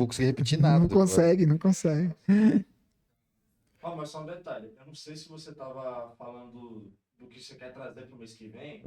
vou conseguir repetir nada. Não consegue, não consegue. Mas só um detalhe, eu não sei se você estava falando do que você quer trazer para o mês que vem.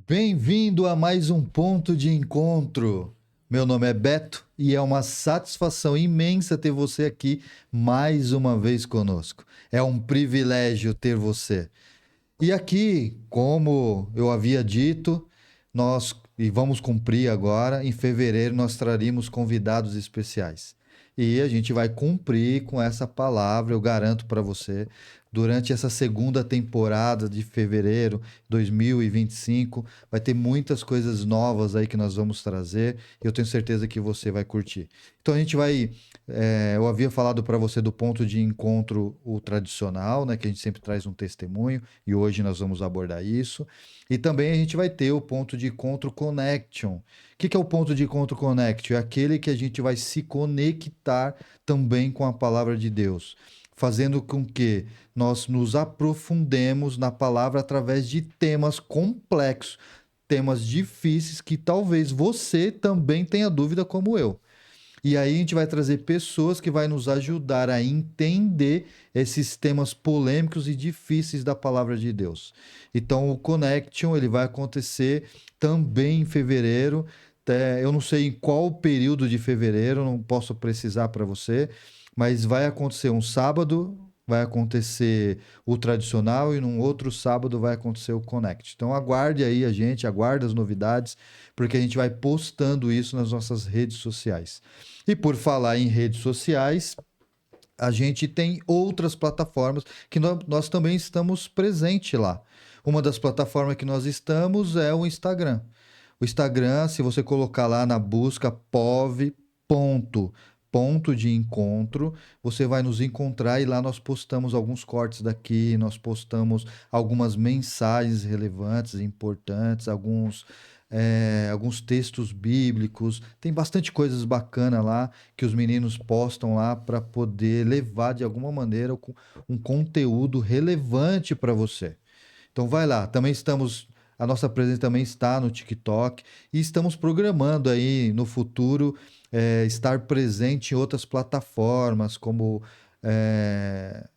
Bem-vindo a mais um ponto de encontro. Meu nome é Beto e é uma satisfação imensa ter você aqui mais uma vez conosco. É um privilégio ter você. E aqui, como eu havia dito, e vamos cumprir agora, em fevereiro nós traríamos convidados especiais. E a gente vai cumprir com essa palavra, eu garanto para você, durante essa segunda temporada de fevereiro 2025, vai ter muitas coisas novas aí que nós vamos trazer, e eu tenho certeza que você vai curtir. Então a gente vai eu havia falado para você do ponto de encontro o tradicional, né, que a gente sempre traz um testemunho, e hoje nós vamos abordar isso. E também a gente vai ter o ponto de encontro connection. O que é o ponto de encontro connection? É aquele que a gente vai se conectar também com a palavra de Deus, fazendo com que nós nos aprofundemos na palavra através de temas complexos, temas difíceis que talvez você também tenha dúvida como eu. E aí a gente vai trazer pessoas que vai nos ajudar a entender esses temas polêmicos e difíceis da palavra de Deus. Então o Connection ele vai acontecer também em fevereiro. Eu não sei em qual período de fevereiro, não posso precisar para você, mas vai acontecer um sábado, vai acontecer o tradicional e num outro sábado vai acontecer o Connect. Então aguarde aí a gente, aguarde as novidades, porque a gente vai postando isso nas nossas redes sociais. E por falar em redes sociais, a gente tem outras plataformas que nós também estamos presentes lá. Uma das plataformas que nós estamos é o Instagram. O Instagram, se você colocar lá na busca ponto de encontro, você vai nos encontrar e lá nós postamos alguns cortes daqui, nós postamos algumas mensagens relevantes, importantes, alguns textos bíblicos. Tem bastante coisas bacanas lá que os meninos postam lá para poder levar de alguma maneira um conteúdo relevante para você. Então vai lá, a nossa presença também está no TikTok e estamos programando aí no futuro estar presente em outras plataformas como é,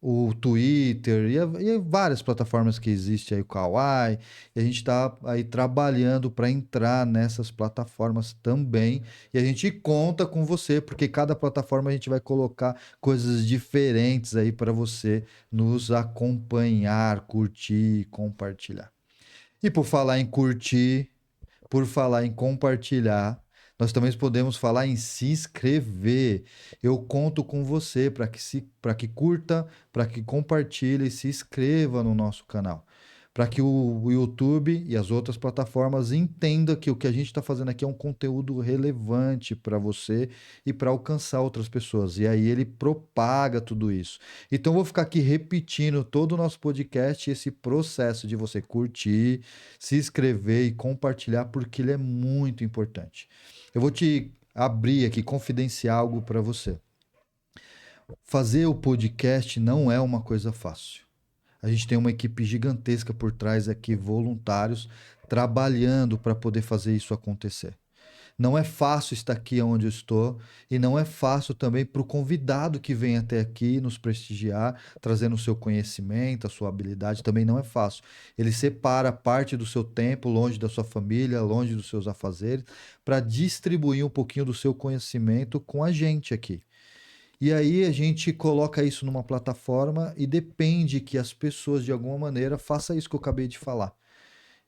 o Twitter e várias plataformas que existem aí, o Kawaii, e a gente está aí trabalhando para entrar nessas plataformas também, e a gente conta com você, porque cada plataforma a gente vai colocar coisas diferentes aí para você nos acompanhar, curtir e compartilhar. E por falar em curtir, por falar em compartilhar, nós também podemos falar em se inscrever. Eu conto com você para que curta, para que compartilhe e se inscreva no nosso canal. Para que o YouTube e as outras plataformas entendam que o que a gente está fazendo aqui é um conteúdo relevante para você e para alcançar outras pessoas. E aí ele propaga tudo isso. Então eu vou ficar aqui repetindo todo o nosso podcast, esse processo de você curtir, se inscrever e compartilhar, porque ele é muito importante. Eu vou te abrir aqui, confidenciar algo para você. Fazer o podcast não é uma coisa fácil. A gente tem uma equipe gigantesca por trás aqui, voluntários, trabalhando para poder fazer isso acontecer. Não é fácil estar aqui onde eu estou e não é fácil também para o convidado que vem até aqui nos prestigiar, trazendo o seu conhecimento, a sua habilidade, também não é fácil. Ele separa parte do seu tempo longe da sua família, longe dos seus afazeres, para distribuir um pouquinho do seu conhecimento com a gente aqui. E aí a gente coloca isso numa plataforma e depende que as pessoas, de alguma maneira, façam isso que eu acabei de falar.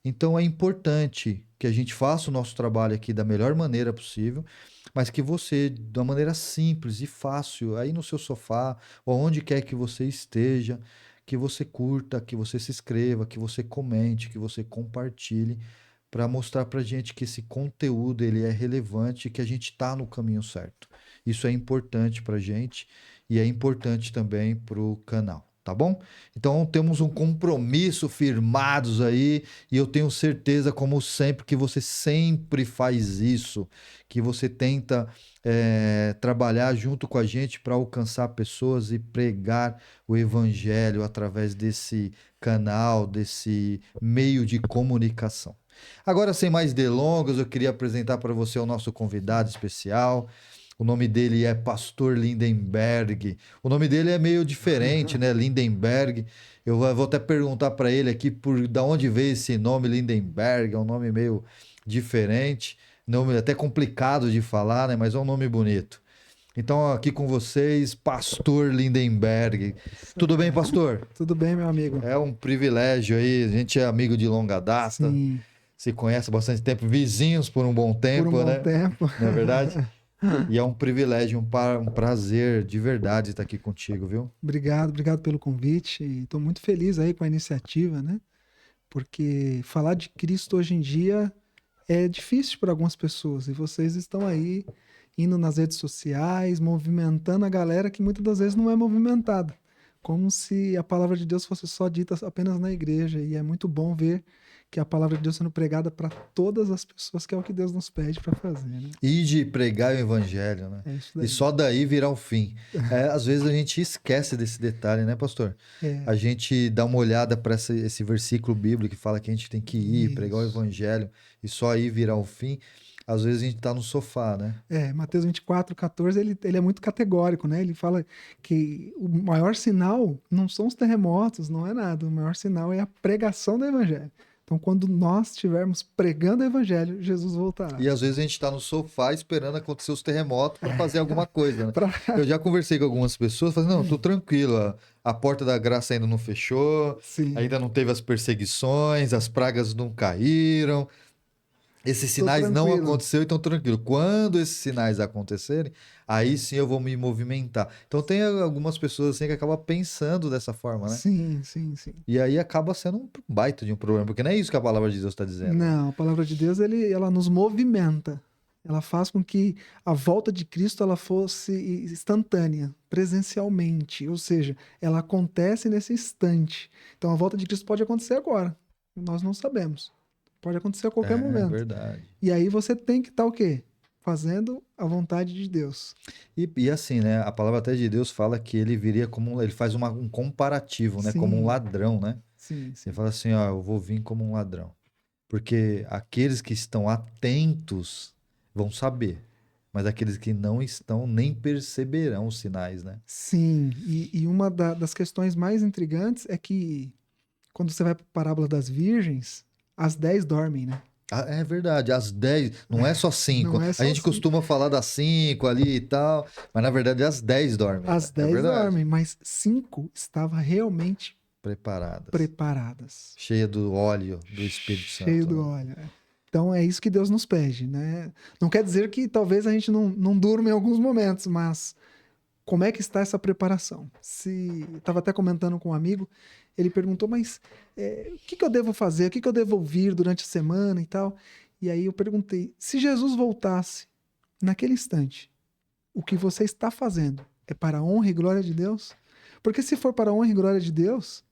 Então é importante que a gente faça o nosso trabalho aqui da melhor maneira possível, mas que você, de uma maneira simples e fácil, aí no seu sofá, ou onde quer que você esteja, que você curta, que você se inscreva, que você comente, que você compartilhe, para mostrar para a gente que esse conteúdo ele é relevante e que a gente está no caminho certo. Isso é importante para a gente e é importante também para o canal. tá bom? Então temos um compromisso firmados aí, e eu tenho certeza, como sempre, que você sempre faz isso, que você tenta trabalhar junto com a gente para alcançar pessoas e pregar o evangelho através desse canal, desse meio de comunicação. Agora, sem mais delongas, eu queria apresentar para você o nosso convidado especial. O nome dele é Pastor Lindenberg. O nome dele é meio diferente, né? Lindenberg. Eu vou até perguntar para ele aqui por da onde veio esse nome Lindenberg. É um nome meio diferente, nome até complicado de falar, né? Mas é um nome bonito. Então, aqui com vocês, Pastor Lindenberg. Tudo bem, pastor? Tudo bem, meu amigo? É um privilégio aí. A gente é amigo de longa data, Sim, se conhece há bastante tempo, vizinhos por um bom por um tempo, bom né? tempo. Não é verdade? E é um privilégio, um prazer de verdade estar aqui contigo, viu? Obrigado pelo convite. Estou muito feliz aí com a iniciativa, né? Porque falar de Cristo hoje em dia é difícil para algumas pessoas e vocês estão aí indo nas redes sociais, movimentando a galera que muitas das vezes não é movimentada, como se a palavra de Deus fosse só dita apenas na igreja. E é muito bom ver que a palavra de Deus sendo pregada para todas as pessoas, que é o que Deus nos pede para fazer, né? E de pregar o evangelho, né? É isso E daí. só daí virá o fim. Às vezes a gente esquece desse detalhe, né, pastor? É, A gente dá uma olhada para esse versículo bíblico que fala que a gente tem que ir pregar o isso. evangelho e só aí virá o fim. Às vezes a gente tá no sofá, né? Mateus 24:14, ele é muito categórico, né? Ele fala que o maior sinal não são os terremotos, não é nada. O maior sinal é a pregação do evangelho. Então, quando nós estivermos pregando o evangelho, Jesus voltará. E às vezes a gente tá no sofá esperando acontecer os terremotos para fazer alguma coisa, né? Pra- Eu já conversei com algumas pessoas, falando, não, tô tranquilo, a porta da graça ainda não fechou, Sim, ainda não teve as perseguições, as pragas não caíram, esses tô sinais não tranquilo. aconteceram, então tranquilo. Quando esses sinais acontecerem, aí sim eu vou me movimentar. Então tem algumas pessoas assim que acabam pensando dessa forma, né? Sim, sim, sim. E aí acaba sendo um baita de um problema, porque não é isso que a palavra de Deus está dizendo, né? Não, a palavra de Deus, ela nos movimenta. Ela faz com que a volta de Cristo ela fosse instantânea, presencialmente. Ou seja, ela acontece nesse instante. Então a volta de Cristo pode acontecer agora. Nós não sabemos. Pode acontecer a qualquer É momento. verdade. E aí você tem que estar o quê? Fazendo a vontade de Deus. E assim, né? A palavra até de Deus fala que ele viria como ele faz um comparativo, né? Como um Sim, ladrão, né? sim, Ele sim. fala assim, ó, eu vou vir como um ladrão. Porque aqueles que estão atentos vão saber, mas aqueles que não estão nem perceberão os sinais, né? Sim, e uma das questões mais intrigantes é que quando você vai para a parábola das virgens, as 10 dormem, né? Ah, é verdade, às 10, não é só Não 5. é A só gente assim. costuma falar das 5 ali e tal, mas na verdade às 10 dormem, né? As É 10 verdade. dormem, mas 5 estavam realmente Preparadas. preparadas, Cheia do óleo do Espírito cheio Santo, do né? óleo. Então é isso que Deus nos pede, né? Não quer dizer que talvez a gente não durma em alguns momentos, mas como é que está essa preparação? Se estava até comentando com um amigo, ele perguntou, mas o que que eu devo fazer? O que que eu devo ouvir durante a semana e tal? E aí eu perguntei, se Jesus voltasse naquele instante, o que você está fazendo é para a honra e glória de Deus? Porque se for para a honra e glória de Deus,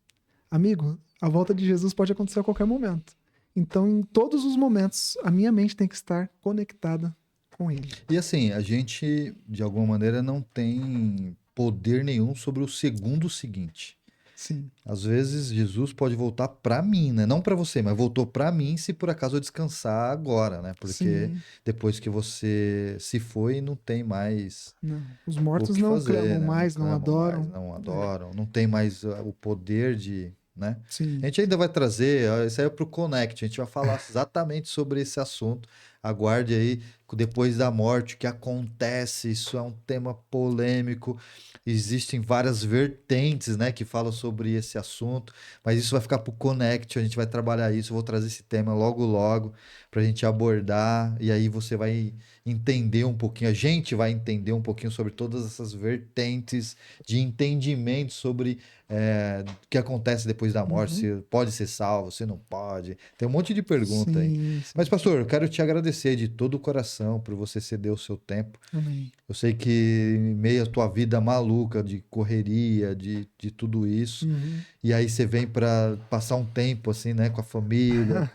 amigo, a volta de Jesus pode acontecer a qualquer momento. Então, em todos os momentos, a minha mente tem que estar conectada com Ele. E assim, a gente, de alguma maneira, não tem poder nenhum sobre o segundo seguinte. Sim, Às vezes, Jesus pode voltar para mim, né? Não para você, mas voltou para mim se por acaso eu descansar agora, né? Porque sim, depois que você se foi, não tem mais não. Os o mortos que não fazer, clamam né? Não mais, não clamam mais, adoram. não É, adoram, não tem mais o poder de, né? A sim, gente ainda vai trazer, ó, isso aí é pro Connect, a gente vai falar exatamente sobre esse assunto. Aguarde aí, depois da morte, o que acontece, isso é um tema polêmico. Existem várias vertentes, né, que falam sobre esse assunto, mas isso vai ficar pro Connect, a gente vai trabalhar isso, eu vou trazer esse tema logo logo pra gente abordar, e aí você vai entender um pouquinho, a gente vai entender um pouquinho sobre todas essas vertentes de entendimento sobre o que acontece depois da morte, uhum, se pode ser salvo, se não pode. Tem um monte de pergunta aí. sim, Mas, sim. pastor, eu quero te agradecer de todo o coração coração, por você ceder o seu tempo. Amém. Eu sei que em meio à tua vida maluca de correria, de tudo isso, Uhum. e aí você vem para passar um tempo assim, né, com a família,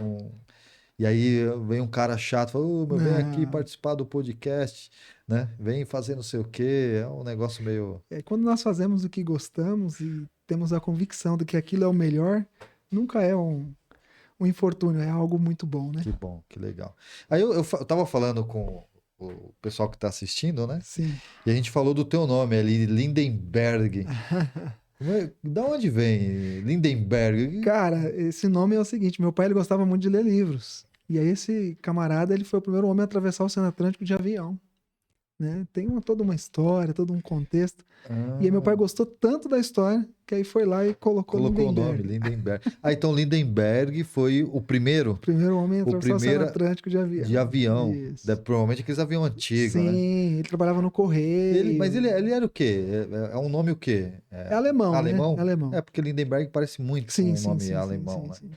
e aí vem um cara chato, fala, ô, meu, vem aqui Não. participar do podcast, né? Vem fazer não sei o quê, é um negócio meio... Quando nós fazemos o que gostamos e temos a convicção de que aquilo é o melhor, nunca é um infortúnio, é algo muito bom, né? Que bom, que legal. Aí eu tava falando com o pessoal que tá assistindo, né? Sim. E a gente falou do teu nome ali, Lindenberg. Da onde vem Lindenberg? Cara, esse nome é o seguinte, meu pai ele gostava muito de ler livros. E aí esse camarada, ele foi o primeiro homem a atravessar o Oceano Atlântico de avião, né? Tem toda uma história, todo um contexto. E aí meu pai Ah, gostou tanto da história que aí foi lá e colocou colocou o nome, Lindenberg. Lindenberg. Ah, então Lindenberg foi o primeiro Primeiro homem a o atravessar o Oceano primeiro Atlântico de de avião. avião. Isso. Provavelmente aqueles aviões antigos, né? Sim, ele trabalhava no Mas correio. ele era o quê? É um nome o quê? É alemão, né? É Alemão? alemão. É, porque Lindenberg parece muito com Sim, um sim, nome sim, sim, alemão, sim, né? sim.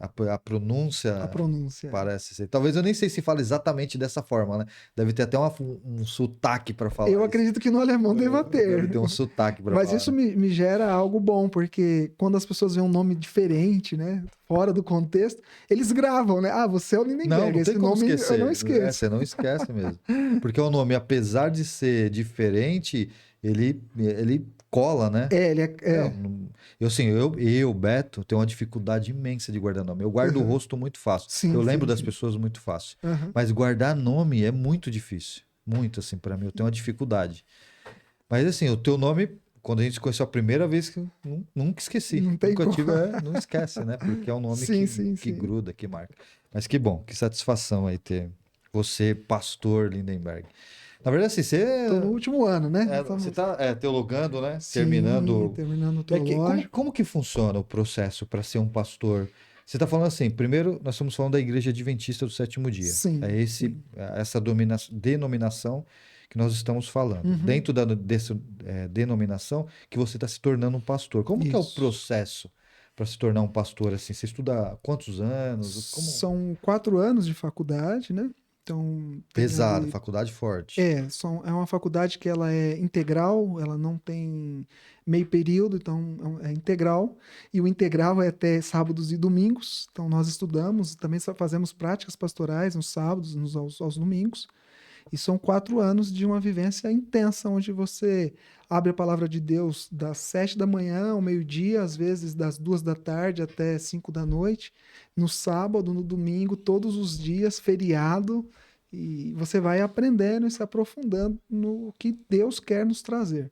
A A pronúncia pronúncia. parece ser. Talvez eu nem sei se fala exatamente dessa forma, né? Deve ter até um sotaque para Eu falar isso. acredito que no alemão deva Deve ter. ter um sotaque para Mas falar, isso né? me gera algo bom, porque quando as pessoas veem um nome diferente, né? Fora do contexto, eles gravam, né? Ah, você é o Não, Lindenberg. não tem Esse como nome eu não esquecer. É, esqueço. você não esquece mesmo. Porque o nome, apesar de ser diferente, ele cola, né? É, ele É, é. assim, Beto, tenho uma dificuldade imensa de guardar nome. Eu guardo o Aham. rosto muito fácil. Eu Sim, lembro sim, das sim. pessoas muito fácil. Aham. Mas guardar nome é muito difícil. Muito, assim, para mim. Eu tenho uma dificuldade. Mas, assim, o teu nome, quando a gente se conheceu a primeira vez, que eu nunca esqueci. Não tem Nunca como. tive, não esquece, né? Porque é um nome Sim, sim, que sim. gruda, que marca. Mas que bom, que satisfação aí ter você, pastor Lindenberg. Na verdade, assim, Tô no último ano, né? você Estamos... tá teologando, né? Sim, Terminando. terminando o Como, teológico. como que funciona o processo para ser um pastor? Você está falando assim, primeiro nós estamos falando da Igreja Adventista do Sétimo Dia. Sim, sim. Essa denominação que nós estamos falando. Uhum. Dentro dessa denominação que você está se tornando um pastor. Como que é o Isso. processo para se tornar um pastor assim? Você estuda há quantos anos? Como? São 4 anos de faculdade, né? Então, tem Pesado, ali. faculdade forte. É uma faculdade que ela é integral, ela não tem meio período, então é integral. E o integral é até sábados e domingos. Então, nós estudamos, também fazemos práticas pastorais nos sábados, aos domingos. E são 4 anos de uma vivência intensa, onde você abre a palavra de Deus das 7 da manhã ao meio-dia, às vezes das 2 da tarde até 5 da noite, no sábado, no domingo, todos os dias, feriado, e você vai aprendendo e se aprofundando no que Deus quer nos trazer.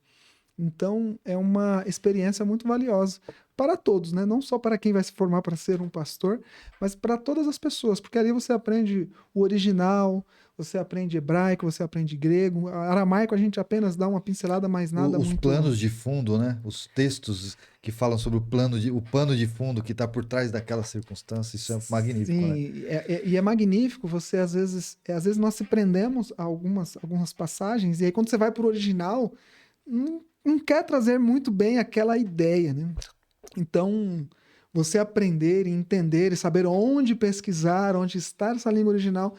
Então, é uma experiência muito valiosa para todos, né? Não só para quem vai se formar para ser um pastor, mas para todas as pessoas, porque ali você aprende o original, você aprende hebraico, você aprende grego, aramaico a gente apenas dá uma pincelada, mas nada Os muito. planos de fundo, né? Os textos que falam sobre o pano de fundo que está por trás daquela circunstância, isso é magnífico, né? Sim, e é magnífico. Você às vezes nós se prendemos a algumas passagens, e aí quando você vai para o original, não quer trazer muito bem aquela ideia, né? Então, você aprender e entender e saber onde pesquisar, onde está essa língua original,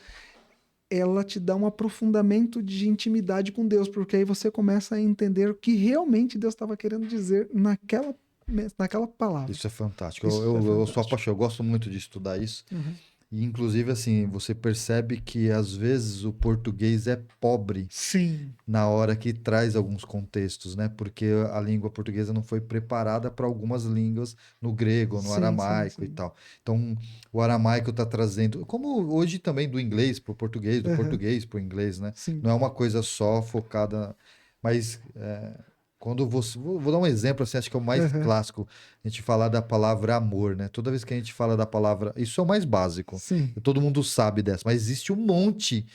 ela te dá um aprofundamento de intimidade com Deus, porque aí você começa a entender o que realmente Deus estava querendo dizer naquela palavra. Isso é fantástico. Isso é Eu sou fantástico. apaixonado, eu gosto muito de estudar isso. Uhum. E, inclusive, assim, você percebe que às vezes o português é pobre Sim, na hora que traz alguns contextos, né? Porque a língua portuguesa não foi preparada para algumas línguas no grego, no sim, sim, aramaico e sim. tal. Então, o aramaico está trazendo, como hoje também do inglês para o português, do Uhum. português para o inglês, né? Sim. Não é uma coisa só focada, mas quando você, vou dar um exemplo assim, acho que é o mais Uhum. clássico, a gente falar da palavra amor, né? Toda vez que a gente fala da palavra, isso é o mais básico. Sim. Todo mundo sabe dessa, mas existe um monte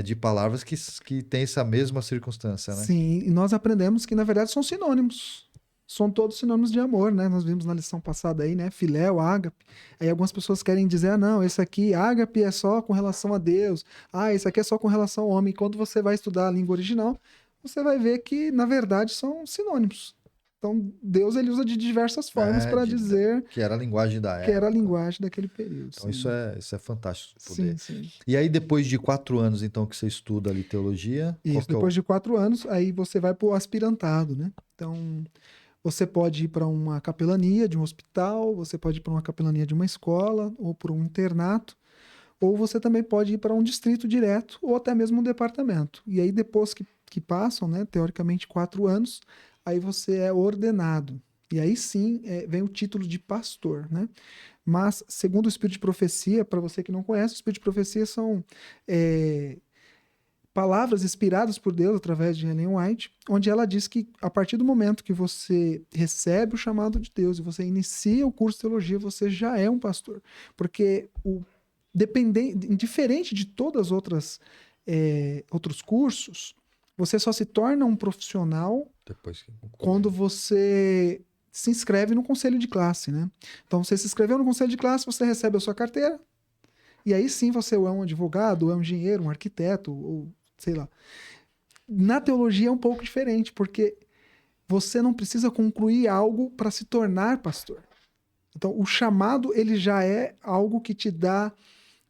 de palavras que tem essa mesma circunstância, né? Sim, e nós aprendemos que na verdade são sinônimos. São todos sinônimos de amor, né? Nós vimos na lição passada aí, né? Filéu, ágape. Aí algumas pessoas querem dizer, ah, não, esse aqui, ágape é só com relação a Deus. Ah, esse aqui é só com relação ao homem. E quando você vai estudar a língua original, você vai ver que, na verdade, são sinônimos. Então, Deus ele usa de diversas formas para dizer Que era a linguagem da que era a época. linguagem daquele período. Então isso é fantástico poder. Sim, sim. E aí depois de 4 anos então que você estuda ali teologia, qual Isso, que é depois o... de 4 anos, aí você vai para o aspirantado, né? Então, você pode ir para uma capelania de um hospital, você pode ir para uma capelania de uma escola, ou para um internato, ou você também pode ir para um distrito direto, ou até mesmo um departamento. E aí, depois que passam, né, teoricamente, 4 anos, aí você é ordenado. E aí sim vem o título de pastor, né? Mas, segundo o Espírito de Profecia, para você que não conhece, o Espírito de Profecia são palavras inspiradas por Deus através de Ellen White, onde ela diz que a partir do momento que você recebe o chamado de Deus e você inicia o curso de teologia, você já é um pastor. Porque diferente de todas as outros cursos, você só se torna um profissional Depois que quando você se inscreve no conselho de classe, né? Então, você se inscreveu no conselho de classe, você recebe a sua carteira, e aí sim você é um advogado, ou é um engenheiro, um arquiteto, ou sei lá. Na teologia é um pouco diferente, porque você não precisa concluir algo para se tornar pastor. Então, o chamado, ele já é algo que te dá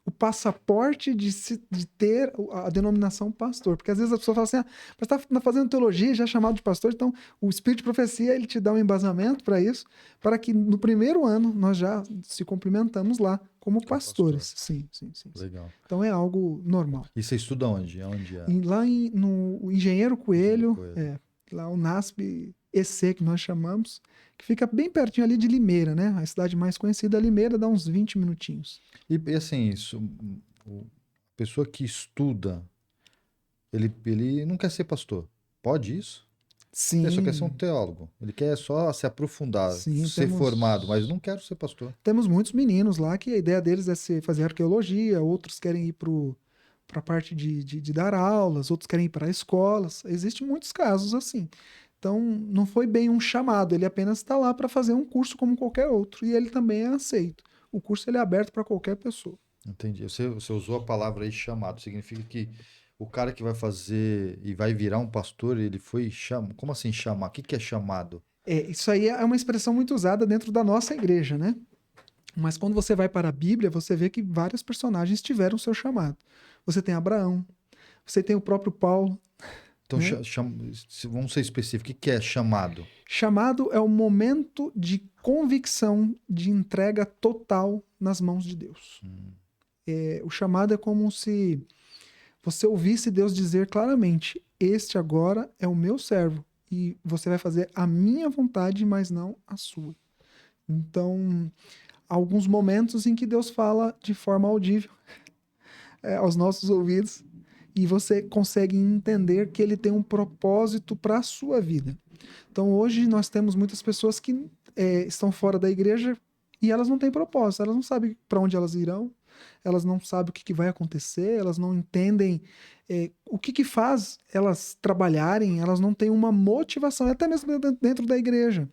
o passaporte de ter a denominação pastor. Porque às vezes a pessoa fala assim, mas está fazendo teologia, já é chamado de pastor, então o Espírito de Profecia, ele te dá um embasamento para isso, para que no primeiro ano nós já se cumprimentamos lá como pastores. Sim. Legal. Então é algo normal. E você estuda onde? Onde é? E lá no Engenheiro Coelho, Coelho. lá o NASP EC, que nós chamamos, que fica bem pertinho ali de Limeira, né? A cidade mais conhecida, Limeira, dá uns 20 minutinhos. E assim, a pessoa que estuda, ele não quer ser pastor. Pode isso? Ele só quer ser um Sim, teólogo. Ele quer só se aprofundar, sim, ser formado, mas não quero ser pastor. temos muitos meninos lá que a ideia deles é fazer arqueologia, outros querem ir para a parte de dar aulas, outros querem ir para escolas. Existem muitos casos assim. Então, não foi bem um chamado, ele apenas está lá para fazer um curso como qualquer outro, e ele também é aceito. O curso ele é aberto para qualquer pessoa. Entendi. Você usou a palavra aí chamado. Significa que o cara que vai fazer e vai virar um pastor, ele foi chamado. Como assim chamar? O que é chamado? Isso aí é uma expressão muito usada dentro da nossa igreja, né? Mas quando você vai para a Bíblia, você vê que vários personagens tiveram seu chamado. Você tem Abraão, você tem o próprio Paulo, Então, né? vamos ser específicos. O que é chamado? Chamado é o momento de convicção, de entrega total nas mãos de Deus. O chamado é como se você ouvisse Deus dizer claramente: este agora é o meu servo e você vai fazer a minha vontade, mas não a sua. Então, há alguns momentos em que Deus fala de forma audível aos nossos ouvidos e você consegue entender que ele tem um propósito para a sua vida. Então, hoje nós temos muitas pessoas que estão fora da igreja e elas não têm propósito, elas não sabem para onde elas irão, elas não sabem o que vai acontecer, elas não entendem o que faz elas trabalharem, elas não têm uma motivação, até mesmo dentro da igreja.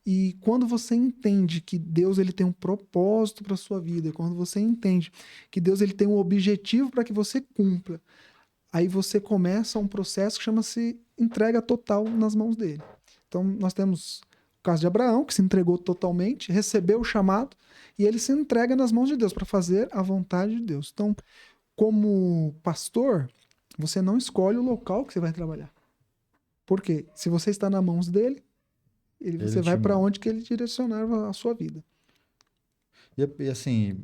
E quando você entende que Deus ele tem um propósito para sua vida, quando você entende que Deus ele tem um objetivo para que você cumpra, aí você começa um processo que chama-se entrega total nas mãos dele. Então nós temos o caso de Abraão, que se entregou totalmente, recebeu o chamado e ele se entrega nas mãos de Deus para fazer a vontade de Deus. Então, como pastor, você não escolhe o local que você vai trabalhar. Por quê? Se você está nas mãos dele, você vai para onde que ele direcionar a sua vida. E assim,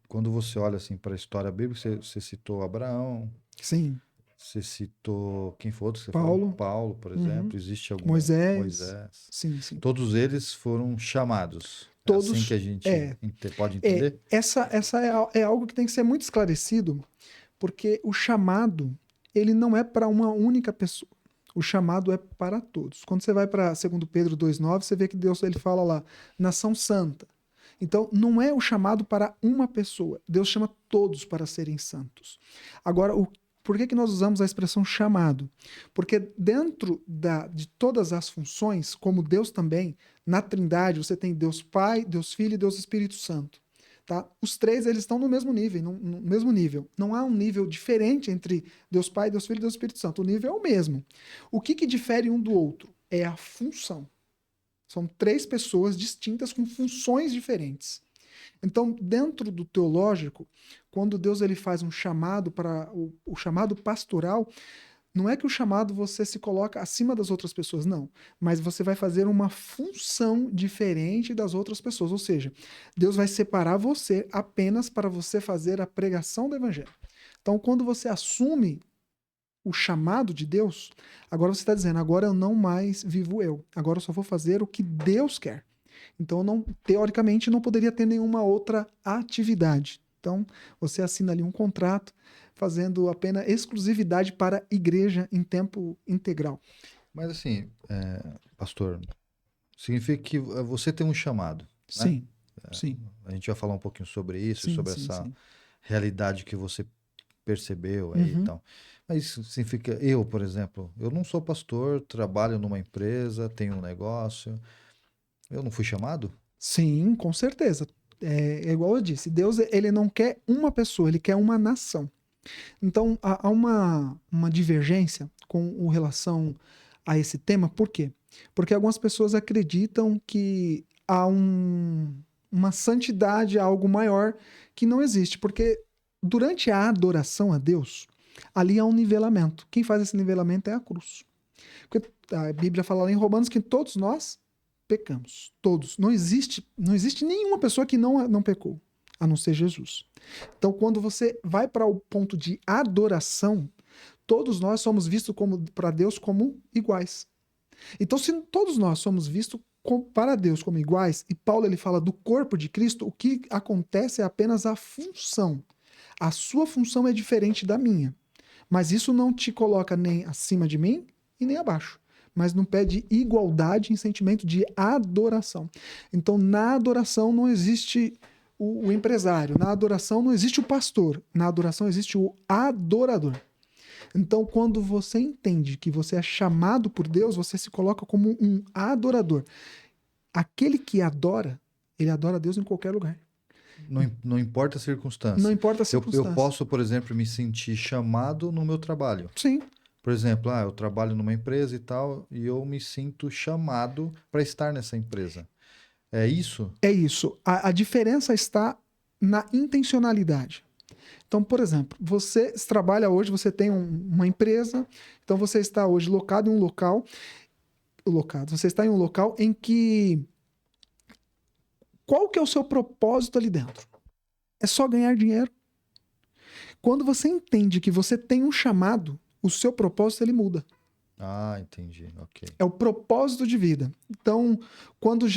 quando você olha assim para a história bíblica, você citou Abraão, Sim. você citou quem foi outro que você Paulo. falou? Paulo, por exemplo. Existe algum Moisés. Sim. Todos eles foram chamados. Todos. É assim que a gente pode entender? Essa é algo que tem que ser muito esclarecido, porque o chamado ele não é para uma única pessoa. O chamado é para todos. Quando você vai para 2 Pedro 2,9, você vê que Deus ele fala lá, nação santa. Então, não é o chamado para uma pessoa. Deus chama todos para serem santos. Agora, por que nós usamos a expressão chamado? Porque dentro de todas as funções, como Deus também, na Trindade, você tem Deus Pai, Deus Filho e Deus Espírito Santo. Tá? Os três eles estão no mesmo nível, no mesmo nível. Não há um nível diferente entre Deus Pai, Deus Filho e Deus Espírito Santo. O nível é o mesmo. O que difere um do outro? É a função. São 3 pessoas distintas com funções diferentes. Então, dentro do teológico, quando Deus ele faz um chamado para o chamado pastoral, não é que o chamado você se coloca acima das outras pessoas, não. Mas você vai fazer uma função diferente das outras pessoas. Ou seja, Deus vai separar você apenas para você fazer a pregação do evangelho. Então, quando você assume o chamado de Deus, agora você está dizendo, agora eu não mais vivo eu. Agora eu só vou fazer o que Deus quer. Então, não, teoricamente, não poderia ter nenhuma outra atividade. Então, você assina ali um contrato fazendo apenas exclusividade para a igreja em tempo integral. Mas assim, pastor, significa que você tem um chamado, né? Sim, sim, A gente vai falar um pouquinho sobre isso, sim, sobre sim, essa sim. realidade que você percebeu aí e Uhum. tal. Mas isso significa, eu, por exemplo, eu não sou pastor, trabalho numa empresa, tenho um negócio, eu não fui chamado? Sim, com certeza. É igual eu disse, Deus ele não quer uma pessoa, ele quer uma nação. Então, há uma divergência com relação a esse tema. Por quê? Porque algumas pessoas acreditam que há uma santidade, algo maior que não existe. Porque durante a adoração a Deus, ali há um nivelamento. Quem faz esse nivelamento é a cruz. Porque a Bíblia fala lá em Romanos que todos nós pecamos. Todos. Não existe nenhuma pessoa que não pecou, a não ser Jesus. Então, quando você vai para o ponto de adoração, todos nós somos vistos para Deus como iguais. Então, se todos nós somos vistos para Deus como iguais, e Paulo ele fala do corpo de Cristo, o que acontece é apenas a função. A sua função é diferente da minha. Mas isso não te coloca nem acima de mim e nem abaixo. Mas não pede igualdade em sentimento de adoração. Então, na adoração não existe o empresário, na adoração não existe o pastor, na adoração existe o adorador. Então, quando você entende que você é chamado por Deus, você se coloca como um adorador. Aquele que adora, ele adora a Deus em qualquer lugar. Não importa a Não circunstância. importa a Eu circunstância. posso, por exemplo, me sentir chamado no meu trabalho. Sim, Por exemplo, eu trabalho numa empresa e tal, e eu me sinto chamado para estar nessa empresa. É isso? é isso. A diferença está na intencionalidade. Então, por exemplo, você trabalha hoje, você tem uma empresa, então você está hoje locado em um locado, você está em um local em que qual que é o seu propósito ali dentro? É só ganhar dinheiro. Quando você entende que você tem um chamado, o seu propósito ele muda. Ah, entendi. Ok. É o propósito de vida. Então, quando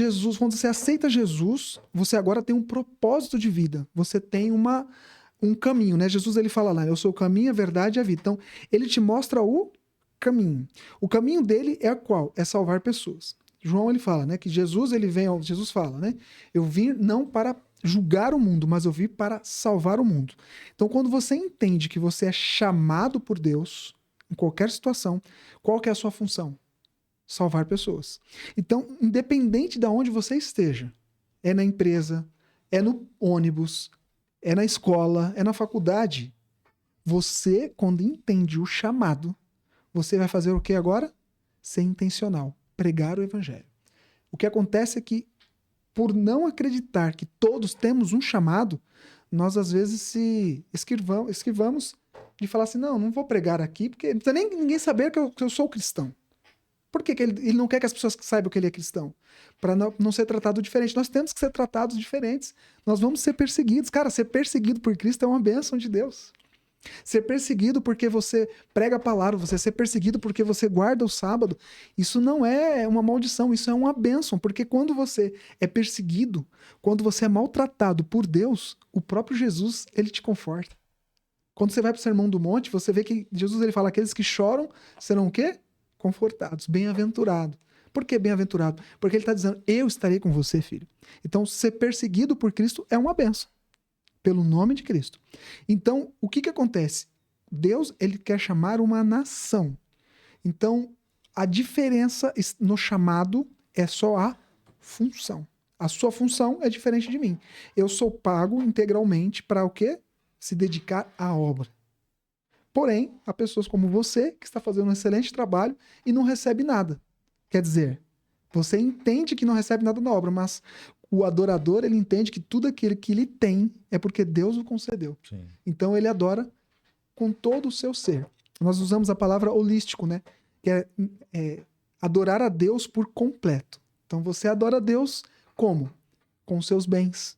você aceita Jesus, você agora tem um propósito de vida. Você tem um caminho, né? Jesus ele fala lá, eu sou o caminho, a verdade e a vida. Então, ele te mostra o caminho. O caminho dele é qual? É salvar pessoas. João ele fala, né, que Jesus fala, né? Eu vim não para julgar o mundo, mas eu vim para salvar o mundo. Então, quando você entende que você é chamado por Deus em qualquer situação, qual que é a sua função? Salvar pessoas. Então, independente de onde você esteja, é na empresa, é no ônibus, é na escola, é na faculdade, você, quando entende o chamado, você vai fazer o que agora? Ser intencional, pregar o evangelho. O que acontece é que, por não acreditar que todos temos um chamado, nós às vezes se esquivamos de falar assim, não vou pregar aqui, porque não precisa nem ninguém saber que eu sou cristão. Por que ele não quer que as pessoas saibam que ele é cristão? Para não ser tratado diferente. Nós temos que ser tratados diferentes. Nós vamos ser perseguidos. Cara, ser perseguido por Cristo é uma bênção de Deus. Ser perseguido porque você prega a palavra, você ser perseguido porque você guarda o sábado, isso não é uma maldição, isso é uma bênção. Porque quando você é perseguido, quando você é maltratado por Deus, o próprio Jesus, ele te conforta. Quando você vai para o Sermão do Monte, você vê que Jesus ele fala, aqueles que choram serão o quê? Confortados, bem-aventurado. Por que bem-aventurado? Porque ele está dizendo, eu estarei com você, filho. Então, ser perseguido por Cristo é uma benção, pelo nome de Cristo. Então, o que acontece? Deus, ele quer chamar uma nação. Então, a diferença no chamado é só a função. A sua função é diferente de mim. Eu sou pago integralmente para o quê? Se dedicar à obra. Porém, há pessoas como você que está fazendo um excelente trabalho e não recebe nada. Quer dizer, Você entende que não recebe nada da obra, mas o adorador, ele entende que tudo aquilo que ele tem é porque Deus o concedeu. Sim. Então ele adora com todo o seu ser. Nós usamos a palavra holístico, né? Que é adorar a Deus por completo. Então você adora a Deus como? Com os seus bens,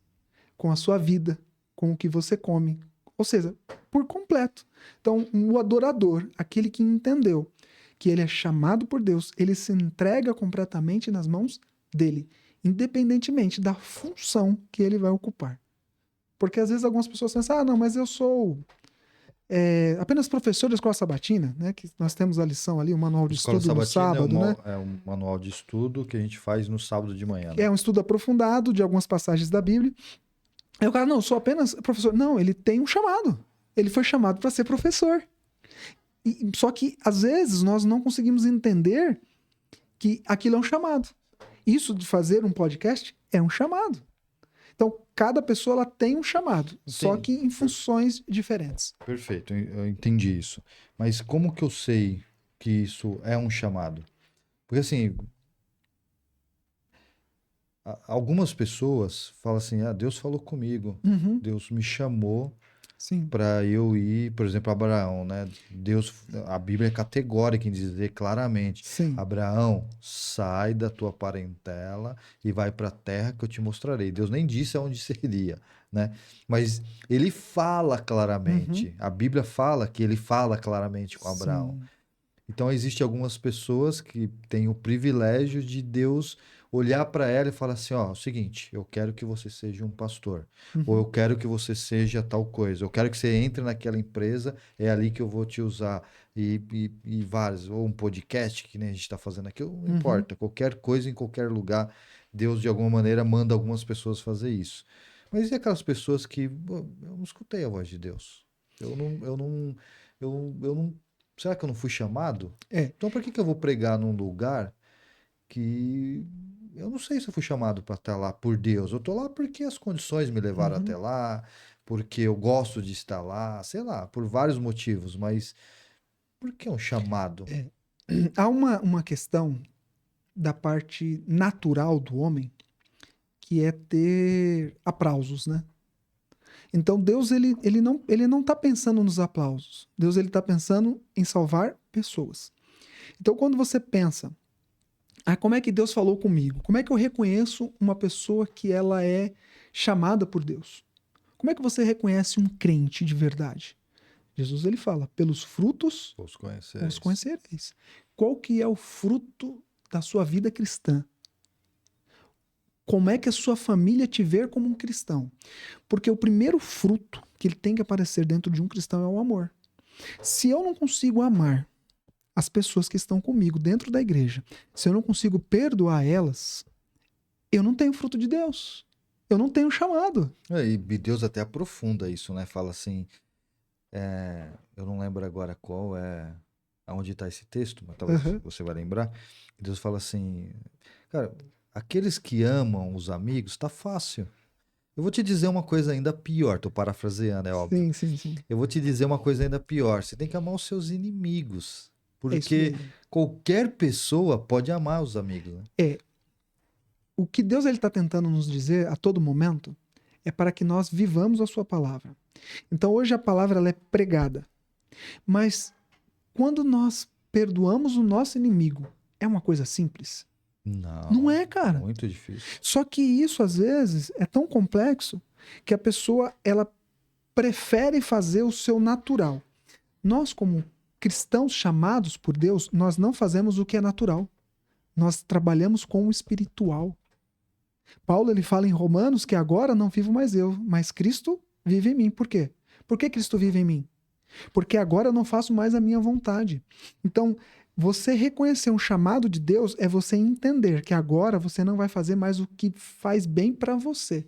com a sua vida, com o que você come. Ou seja, por completo. Então, o adorador, aquele que entendeu que ele é chamado por Deus, ele se entrega completamente nas mãos dele, independentemente da função que ele vai ocupar. Porque às vezes algumas pessoas pensam, não, mas eu sou apenas professor da Escola Sabatina, né? Que nós temos a lição ali, o manual de Escola estudo no Sabatina sábado, né? é um manual de estudo que a gente faz no sábado de manhã, né? É um estudo aprofundado de algumas passagens da Bíblia. Aí o cara, não, eu sou apenas professor. Não, ele tem um chamado. Ele foi chamado para ser professor. Só que, às vezes, nós não conseguimos entender que aquilo é um chamado. Isso de fazer um podcast é um chamado. Então, cada pessoa ela tem um chamado, só que em funções diferentes. Perfeito, eu entendi isso. Mas como que eu sei que isso é um chamado? Porque assim, algumas pessoas falam assim, Deus falou comigo, Uhum, Deus me chamou sim. para eu ir, por exemplo, Abraão, né? A Bíblia é categórica em dizer claramente, Sim. Abraão, sai da tua parentela e vai para a terra que eu te mostrarei. Deus nem disse aonde seria, né? Mas ele fala claramente. A Bíblia fala que ele fala claramente com Abraão. Sim. Então, existem algumas pessoas que têm o privilégio de Deus olhar para ela e falar assim, ó, é o seguinte, eu quero que você seja um pastor, ou eu quero que você seja tal coisa, eu quero que você entre naquela empresa, é ali que eu vou te usar, e vários, ou um podcast, que nem a gente está fazendo aqui, não importa, qualquer coisa em qualquer lugar, Deus de alguma maneira manda algumas pessoas fazer isso. Mas e aquelas pessoas que, eu não escutei a voz de Deus, eu não será que eu não fui chamado? É. Então, por que que eu vou pregar num lugar que eu não sei se eu fui chamado para estar lá por Deus? Eu estou lá porque as condições me levaram até lá, porque eu gosto de estar lá, sei lá, por vários motivos, mas por que um chamado? Há uma questão da parte natural do homem que é ter aplausos, né? Então Deus ele não está pensando nos aplausos. Deus ele está pensando em salvar pessoas. Então quando você pensa, como é que Deus falou comigo? Como é que eu reconheço uma pessoa que ela é chamada por Deus? Como é que você reconhece um crente de verdade? Jesus ele fala, pelos frutos Os os conheceres. conhecereis. Qual que é o fruto da sua vida cristã? Como é que a sua família te vê como um cristão? Porque o primeiro fruto que ele tem que aparecer dentro de um cristão é o amor. Se eu não consigo amar as pessoas que estão comigo dentro da igreja, se eu não consigo perdoar elas, eu não tenho fruto de Deus. Eu não tenho chamado. E Deus até aprofunda isso, né? Fala assim, eu não lembro agora qual é, aonde está esse texto, mas talvez você vai lembrar. Deus fala assim, cara, aqueles que amam os amigos, tá fácil. Eu vou te dizer uma coisa ainda pior, tô parafraseando, é óbvio. Sim, sim, sim. Eu vou te dizer uma coisa ainda pior. Você tem que amar os seus inimigos. É isso Porque mesmo. qualquer pessoa pode amar os amigos, né? O que Deus está tentando nos dizer a todo momento é para que nós vivamos a sua palavra. Então hoje a palavra ela é pregada. Mas quando nós perdoamos o nosso inimigo, é uma coisa simples? Não é, cara. Muito difícil. Só que isso às vezes é tão complexo que a pessoa ela prefere fazer o seu natural. Nós como cristãos chamados por Deus, nós não fazemos o que é natural. Nós trabalhamos com o espiritual. Paulo ele fala em Romanos que agora não vivo mais eu, mas Cristo vive em mim. Por quê? Por que Cristo vive em mim? Porque agora eu não faço mais a minha vontade. Então, você reconhecer um chamado de Deus é você entender que agora você não vai fazer mais o que faz bem para você,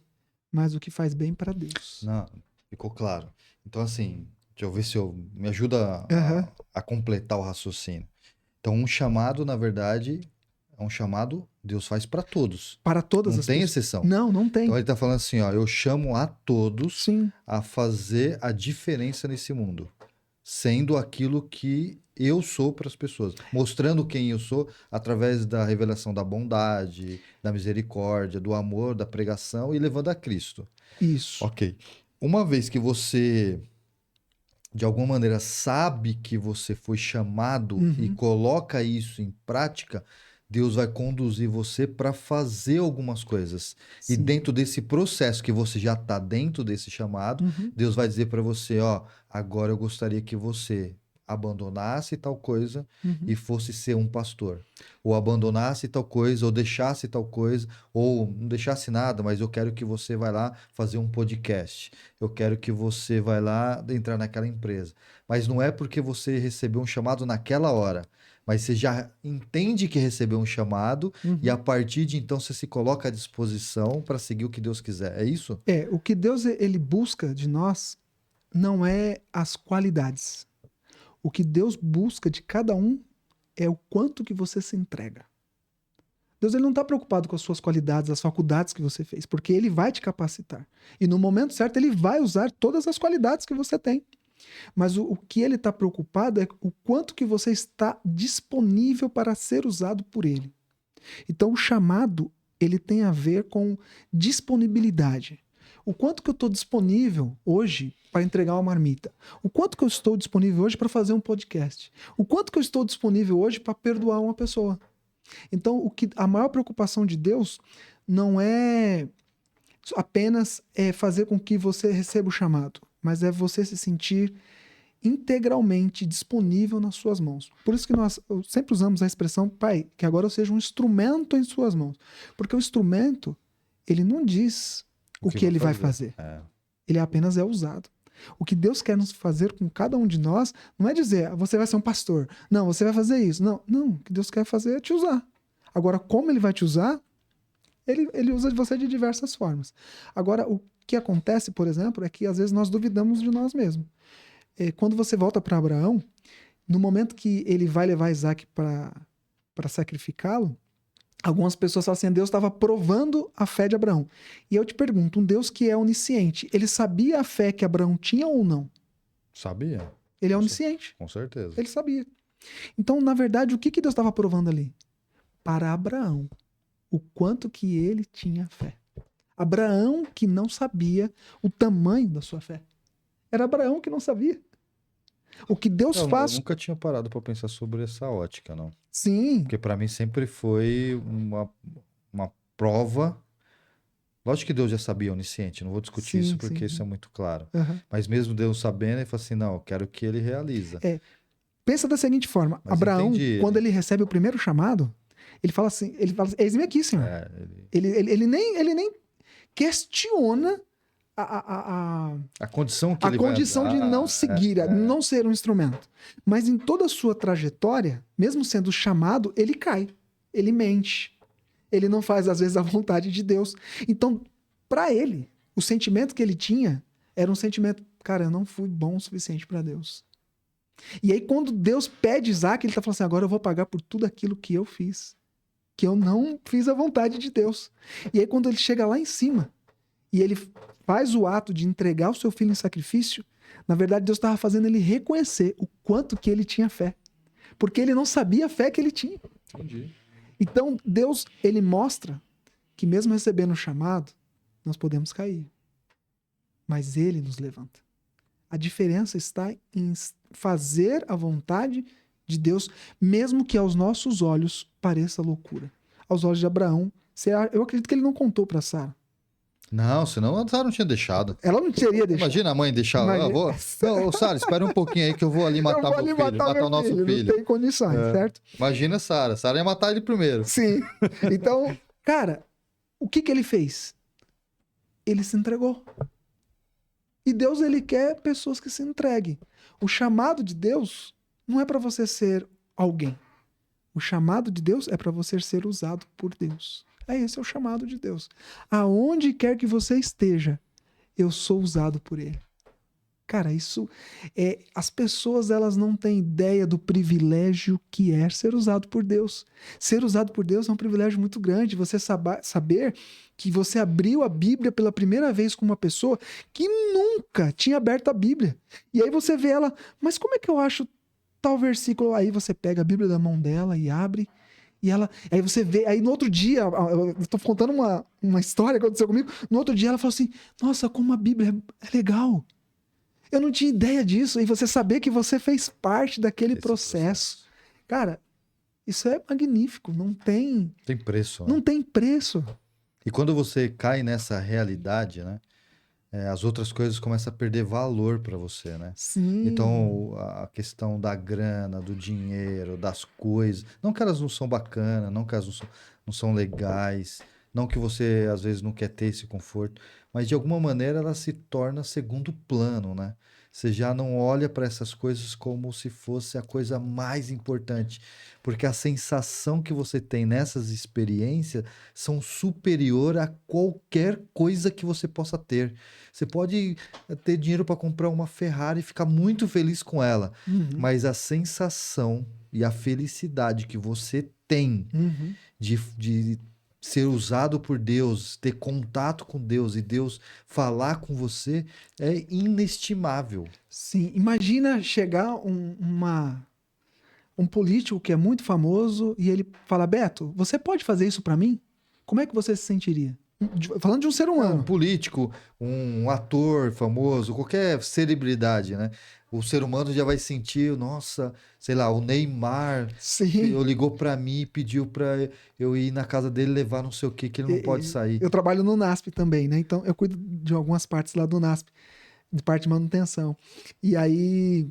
mas o que faz bem para Deus. Não, ficou claro. Então, assim, deixa eu ver se eu me ajuda a completar o raciocínio. Então, um chamado, na verdade, é um chamado Deus faz para todos. Para todas Não as tem pessoas. exceção. Não tem. Então ele está falando assim, ó, eu chamo a todos Sim. a fazer a diferença nesse mundo. sendo aquilo que eu sou para as pessoas, mostrando quem eu sou através da revelação da bondade, da misericórdia, do amor, da pregação e levando a Cristo. Isso. Ok. Uma vez que você, de alguma maneira, sabe que você foi chamado e Uhum. coloca isso em prática, Deus vai conduzir você para fazer algumas coisas. E Sim. dentro desse processo que você já está dentro desse chamado, Uhum. Deus vai dizer para você, ó, agora eu gostaria que você abandonasse tal coisa Uhum. e fosse ser um pastor. Ou abandonasse tal coisa, ou deixasse tal coisa, ou não deixasse nada, mas eu quero que você vá lá fazer um podcast. Eu quero que você vá lá entrar naquela empresa. Mas não é porque você recebeu um chamado naquela hora, mas você já entende que recebeu um chamado e a Uhum. partir de então você se coloca à disposição para seguir o que Deus quiser. É isso? O que Deus ele busca de nós não é as qualidades. O que Deus busca de cada um é o quanto que você se entrega. Deus ele não está preocupado com as suas qualidades, as faculdades que você fez, porque ele vai te capacitar. E no momento certo ele vai usar todas as qualidades que você tem. Mas o que ele está preocupado é o quanto que você está disponível para ser usado por ele. Então o chamado ele tem a ver com disponibilidade. O quanto que eu estou disponível hoje para entregar uma marmita? O quanto que eu estou disponível hoje para fazer um podcast? O quanto que eu estou disponível hoje para perdoar uma pessoa? Então, a maior preocupação de Deus não é apenas fazer com que você receba o chamado, mas é você se sentir integralmente disponível nas suas mãos. Por isso que nós sempre usamos a expressão, Pai, que agora eu seja um instrumento em suas mãos. Porque o instrumento, ele não diz o que ele vai fazer. Ele apenas é usado. O que Deus quer nos fazer com cada um de nós não é dizer, você vai ser um pastor. Não, você vai fazer isso. Não, o que Deus quer fazer é te usar. Agora, como ele vai te usar, ele usa você de diversas formas. Agora, o que acontece, por exemplo, é que às vezes nós duvidamos de nós mesmos. Quando você volta para Abraão, no momento que ele vai levar Isaac para sacrificá-lo, algumas pessoas falam assim, Deus estava provando a fé de Abraão. E eu te pergunto, um Deus que é onisciente, ele sabia a fé que Abraão tinha ou não? Sabia? Ele é onisciente. Com certeza. Ele sabia. Então, na verdade, o que Deus estava provando ali? Para Abraão, o quanto que ele tinha fé. Abraão que não sabia o tamanho da sua fé. Era Abraão que não sabia. O que Deus faz... Eu nunca tinha parado para pensar sobre essa ótica, não. Sim. Porque para mim sempre foi uma prova. Lógico que Deus já sabia, onisciente, não vou discutir isso porque isso é muito claro. Uhum. Mas mesmo Deus sabendo, ele fala assim, não, eu quero que ele realiza. Pensa da seguinte forma, Mas Abraão, quando ele ele recebe o primeiro chamado, ele fala assim, eis-me aqui, Senhor. Ele nem questiona a condição que a ele condição de não seguir, não ser um instrumento. Mas em toda a sua trajetória, mesmo sendo chamado, ele cai, ele mente, ele não faz às vezes a vontade de Deus. Então, para ele, o sentimento que ele tinha era um sentimento, cara, eu não fui bom o suficiente para Deus. E aí quando Deus pede Isaac, ele tá falando assim, agora eu vou pagar por tudo aquilo que eu fiz, que eu não fiz a vontade de Deus. E aí quando ele chega lá em cima e ele faz o ato de entregar o seu filho em sacrifício, na verdade Deus estava fazendo ele reconhecer o quanto que ele tinha fé. Porque ele não sabia a fé que ele tinha. Entendi. Então Deus, ele mostra que mesmo recebendo o chamado, nós podemos cair. Mas ele nos levanta. A diferença está em fazer a vontade de Deus, mesmo que aos nossos olhos pareça loucura. Aos olhos de Abraão, eu acredito que ele não contou para Sara. Não, senão a Sara não tinha deixado. Ela não teria deixado. Imagina a mãe deixar. Não, Sara, espera um pouquinho aí que eu vou ali matar meu filho. Matar o nosso filho. Não tem condições, certo? Imagina a Sara. Sara ia matar ele primeiro. Sim. Então, cara, o que ele fez? Ele se entregou. E Deus, ele quer pessoas que se entreguem. O chamado de Deus não é para você ser alguém. O chamado de Deus é para você ser usado por Deus. Esse é o chamado de Deus. Aonde quer que você esteja, eu sou usado por ele. Cara, isso as pessoas elas não têm ideia do privilégio que é ser usado por Deus. Ser usado por Deus é um privilégio muito grande. Você saber que você abriu a Bíblia pela primeira vez com uma pessoa que nunca tinha aberto a Bíblia. E aí você vê ela, mas como é que eu acho tal versículo? Aí você pega a Bíblia da mão dela e abre. E aí você vê, aí no outro dia, eu tô contando uma história que aconteceu comigo. No outro dia ela falou assim: nossa, como a Bíblia é legal. Eu não tinha ideia disso. E você saber que você fez parte daquele processo. Cara, isso é magnífico. Não tem preço, né? Não tem preço. E quando você cai nessa realidade, né? As outras coisas começam a perder valor para você, né? Sim. Então, a questão da grana, do dinheiro, das coisas, não que elas não são bacanas, não que elas não são legais, não que você às vezes não quer ter esse conforto, mas de alguma maneira ela se torna segundo plano, né? Você já não olha para essas coisas como se fosse a coisa mais importante, porque a sensação que você tem nessas experiências são superior a qualquer coisa que você possa ter. Você pode ter dinheiro para comprar uma Ferrari e ficar muito feliz com ela, mas a sensação e a felicidade que você tem de ser usado por Deus, ter contato com Deus e Deus falar com você é inestimável. Sim, imagina chegar um político que é muito famoso e ele fala: Beto, você pode fazer isso para mim? Como é que você se sentiria? Falando de um ser Um humano. político, um ator famoso, qualquer celebridade, né? O ser humano já vai sentir, nossa, sei lá, o Neymar Sim. ligou para mim e pediu para eu ir na casa dele levar não sei o que ele não pode sair. Eu trabalho no NASP também, né? Então eu cuido de algumas partes lá do NASP, de parte de manutenção. E aí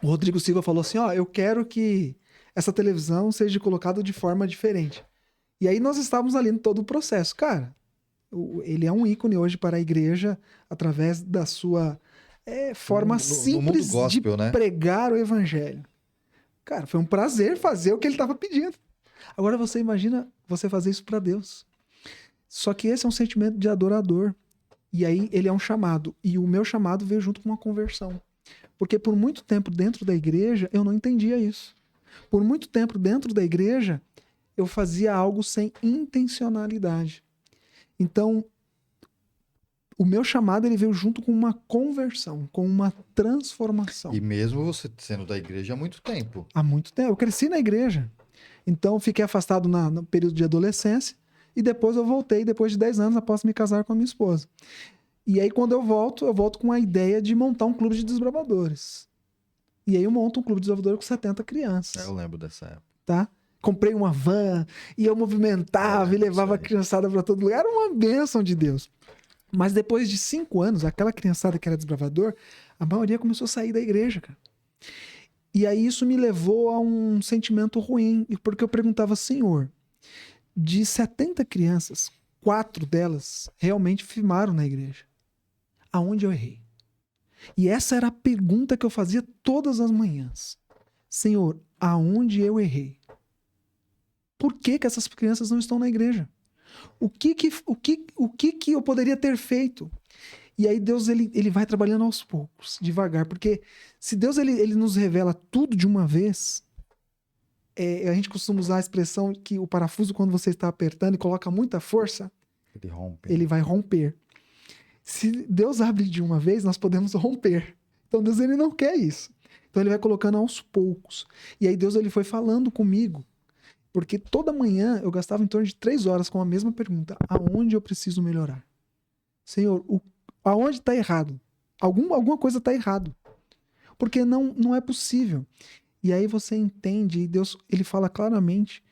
o Rodrigo Silva falou assim: ó, eu quero que essa televisão seja colocada de forma diferente. E aí nós estávamos ali em todo o processo. Cara, ele é um ícone hoje para a igreja através da sua forma No mundo simples de gospel, né? pregar o evangelho. Cara, foi um prazer fazer o que ele estava pedindo. Agora você imagina você fazer isso para Deus. Só que esse é um sentimento de adorador. E aí ele é um chamado. E o meu chamado veio junto com uma conversão. Porque por muito tempo dentro da igreja eu não entendia isso. Por muito tempo dentro da igreja eu fazia algo sem intencionalidade. Então, o meu chamado ele veio junto com uma conversão, com uma transformação. E mesmo você sendo da igreja há muito tempo. Há muito tempo. Eu cresci na igreja. Então, fiquei afastado no período de adolescência. E depois eu voltei, depois de 10 anos, após me casar com a minha esposa. E aí, quando eu volto com a ideia de montar um clube de desbravadores. E aí eu monto um clube de desbravadores com 70 crianças. Eu lembro dessa época. Tá? Comprei uma van, e eu movimentava e levava a criançada para todo lugar. Era uma bênção de Deus. Mas depois de 5 anos, aquela criançada que era desbravador, a maioria começou a sair da igreja, cara. E aí isso me levou a um sentimento ruim, porque eu perguntava: Senhor, de 70 crianças, 4 delas realmente firmaram na igreja. Aonde eu errei? E essa era a pergunta que eu fazia todas as manhãs. Senhor, aonde eu errei? Por que essas crianças não estão na igreja? O que eu poderia ter feito? E aí Deus ele vai trabalhando aos poucos, devagar, porque se Deus ele nos revela tudo de uma vez, a gente costuma usar a expressão que o parafuso, quando você está apertando e coloca muita força, ele vai romper. Se Deus abre de uma vez, nós podemos romper. Então Deus ele não quer isso. Então ele vai colocando aos poucos. E aí Deus ele foi falando comigo, porque toda manhã eu gastava em torno de 3 horas com a mesma pergunta: aonde eu preciso melhorar? Senhor, aonde está errado? Alguma coisa está errado. Porque não é possível. E aí você entende, e Deus ele fala claramente.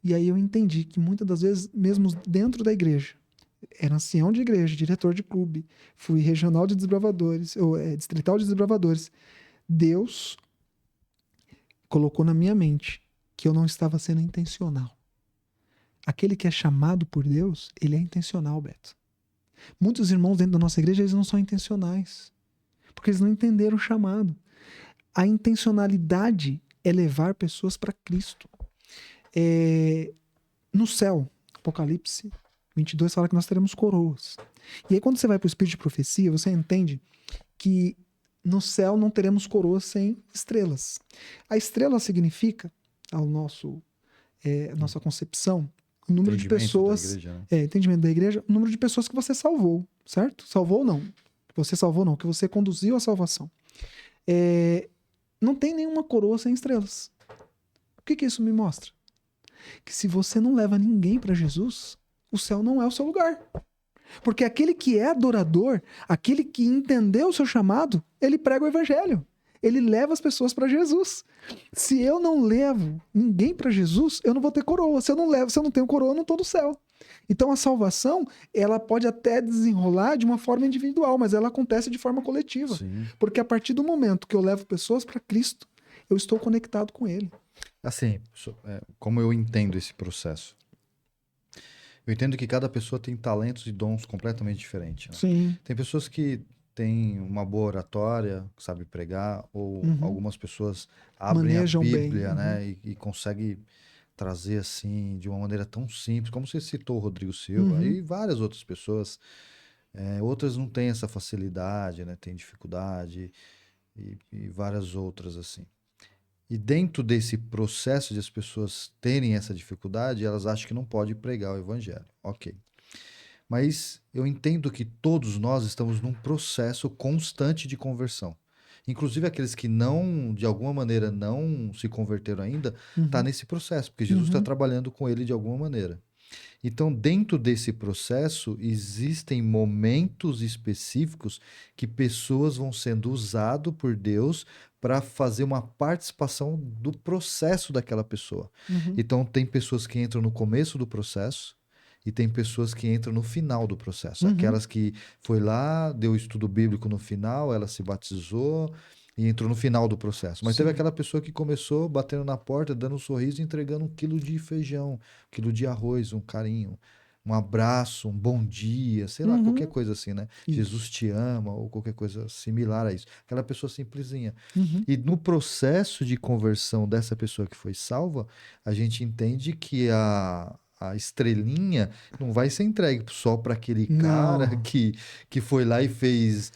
E aí eu entendi que muitas das vezes, mesmo dentro da igreja, era ancião de igreja, diretor de clube, fui regional de desbravadores, ou distrital de desbravadores. Deus colocou na minha mente que eu não estava sendo intencional. Aquele que é chamado por Deus, ele é intencional, Beto. Muitos irmãos dentro da nossa igreja, eles não são intencionais, porque eles não entenderam o chamado. A intencionalidade é levar pessoas para Cristo. No céu, Apocalipse 22 fala que nós teremos coroas. E aí quando você vai para o espírito de profecia, você entende que no céu não teremos coroas sem estrelas. A estrela significa, ao nossa concepção, o número de Entendimento da pessoas... igreja, né? Entendimento da igreja, o número de pessoas que você salvou, certo? Salvou não. Você salvou não, que você conduziu à salvação. Não tem nenhuma coroa sem estrelas. O que isso me mostra? Que se você não leva ninguém para Jesus, o céu não é o seu lugar. Porque aquele que é adorador, aquele que entendeu o seu chamado, ele prega o evangelho. Ele leva as pessoas para Jesus. Se eu não levo ninguém para Jesus, eu não vou ter coroa. Se eu não tenho coroa, eu não estou no céu. Então a salvação, ela pode até desenrolar de uma forma individual, mas ela acontece de forma coletiva. Sim. Porque a partir do momento que eu levo pessoas para Cristo, eu estou conectado com Ele. Assim, como eu entendo esse processo? Eu entendo que cada pessoa tem talentos e dons completamente diferentes, né? Sim. Tem pessoas que têm uma boa oratória, que sabe pregar, ou algumas pessoas abrem Manejam a bem. Bíblia, né? E conseguem trazer assim de uma maneira tão simples, como você citou o Rodrigo Silva, e várias outras pessoas. Outras não têm essa facilidade, né? Tem dificuldade e várias outras assim. E dentro desse processo de as pessoas terem essa dificuldade, elas acham que não pode pregar o evangelho. Ok. Mas eu entendo que todos nós estamos num processo constante de conversão. Inclusive aqueles que não, de alguma maneira, não se converteram ainda, tá nesse processo, porque Jesus está trabalhando com ele de alguma maneira. Então, dentro desse processo, existem momentos específicos que pessoas vão sendo usadas por Deus para fazer uma participação do processo daquela pessoa. Então, tem pessoas que entram no começo do processo e tem pessoas que entram no final do processo. Aquelas que foi lá, deu estudo bíblico no final, ela se batizou e entrou no final do processo. Mas teve aquela pessoa que começou batendo na porta, dando um sorriso e entregando 1 quilo de feijão, 1 quilo de arroz, um carinho, um abraço, um bom dia, sei lá, qualquer coisa assim, né? Isso. Jesus te ama ou qualquer coisa similar a isso. Aquela pessoa simplesinha. E no processo de conversão dessa pessoa que foi salva, a gente entende que a estrelinha não vai ser entregue só para aquele cara que foi lá e fez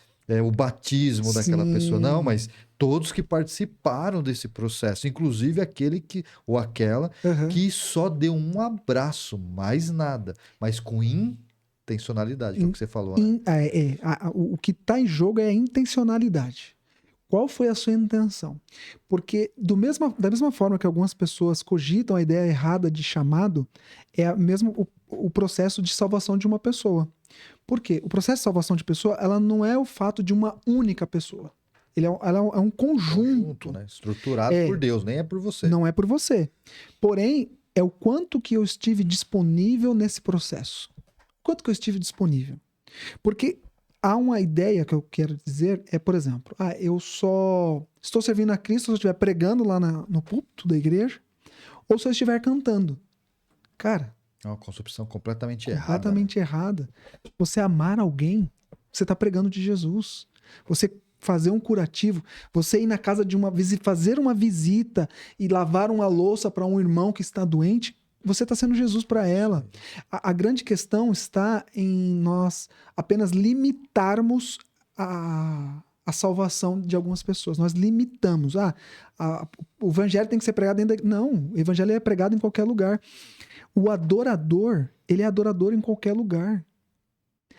o batismo daquela pessoa. Não, mas todos que participaram desse processo, inclusive aquele que, ou aquela que só deu um abraço, mais nada, mas com intencionalidade, que é o que você falou, né? O que está em jogo é a intencionalidade. Qual foi a sua intenção? Porque da mesma forma que algumas pessoas cogitam a ideia errada de chamado, é mesmo o processo de salvação de uma pessoa. Por quê? O processo de salvação de pessoa, ela não é o fato de uma única pessoa. Ela é um conjunto, né? Estruturado por Deus, nem é por você. Não é por você. Porém, é o quanto que eu estive disponível nesse processo. Quanto que eu estive disponível? Porque há uma ideia que eu quero dizer, por exemplo, eu só estou servindo a Cristo se eu estiver pregando lá no púlpito da igreja, ou se eu estiver cantando. Cara, é uma concepção completamente errada. Completamente errada. Você amar alguém, você está pregando de Jesus. Você fazer um curativo, você ir na casa de fazer uma visita e lavar uma louça para um irmão que está doente, você está sendo Jesus para ela. A grande questão está em nós apenas limitarmos a salvação de algumas pessoas. Nós limitamos. O evangelho tem que ser pregado dentro da... Não, o evangelho é pregado em qualquer lugar. O adorador, ele é adorador em qualquer lugar.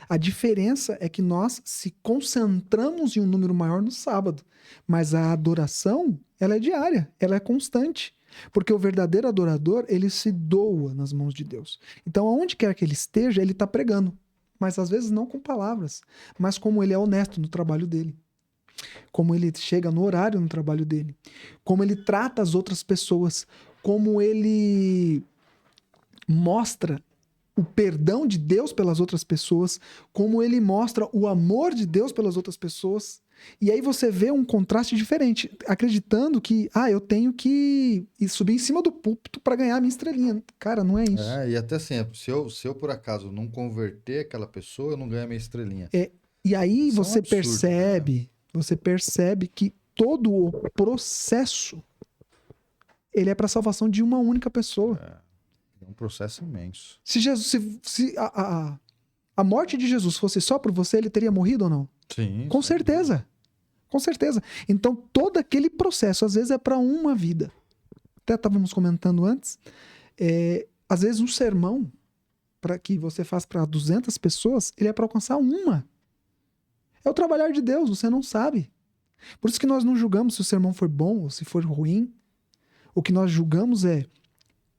A diferença é que nós se concentramos em um número maior no sábado. Mas a adoração, ela é diária, ela é constante. Porque o verdadeiro adorador, ele se doa nas mãos de Deus. Então, aonde quer que ele esteja, ele está pregando. Mas às vezes não com palavras, mas como ele é honesto no trabalho dele. Como ele chega no horário no trabalho dele. Como ele trata as outras pessoas. Como ele mostra o perdão de Deus pelas outras pessoas, como ele mostra o amor de Deus pelas outras pessoas. E aí você vê um contraste diferente, acreditando que, eu tenho que subir em cima do púlpito para ganhar a minha estrelinha. Cara, não é isso. E até assim, se eu por acaso não converter aquela pessoa, eu não ganho a minha estrelinha. E aí isso você é um absurdo, você percebe que todo o processo, ele é para a salvação de uma única pessoa. É um processo imenso. Se a morte de Jesus fosse só por você, ele teria morrido ou não? Sim. Com certeza. Com certeza. Então, todo aquele processo, às vezes, é para uma vida. Até estávamos comentando antes, às vezes um sermão que você faz para 200 pessoas, ele é para alcançar uma. É o trabalhar de Deus, você não sabe. Por isso que nós não julgamos se o sermão foi bom ou se for ruim. O que nós julgamos é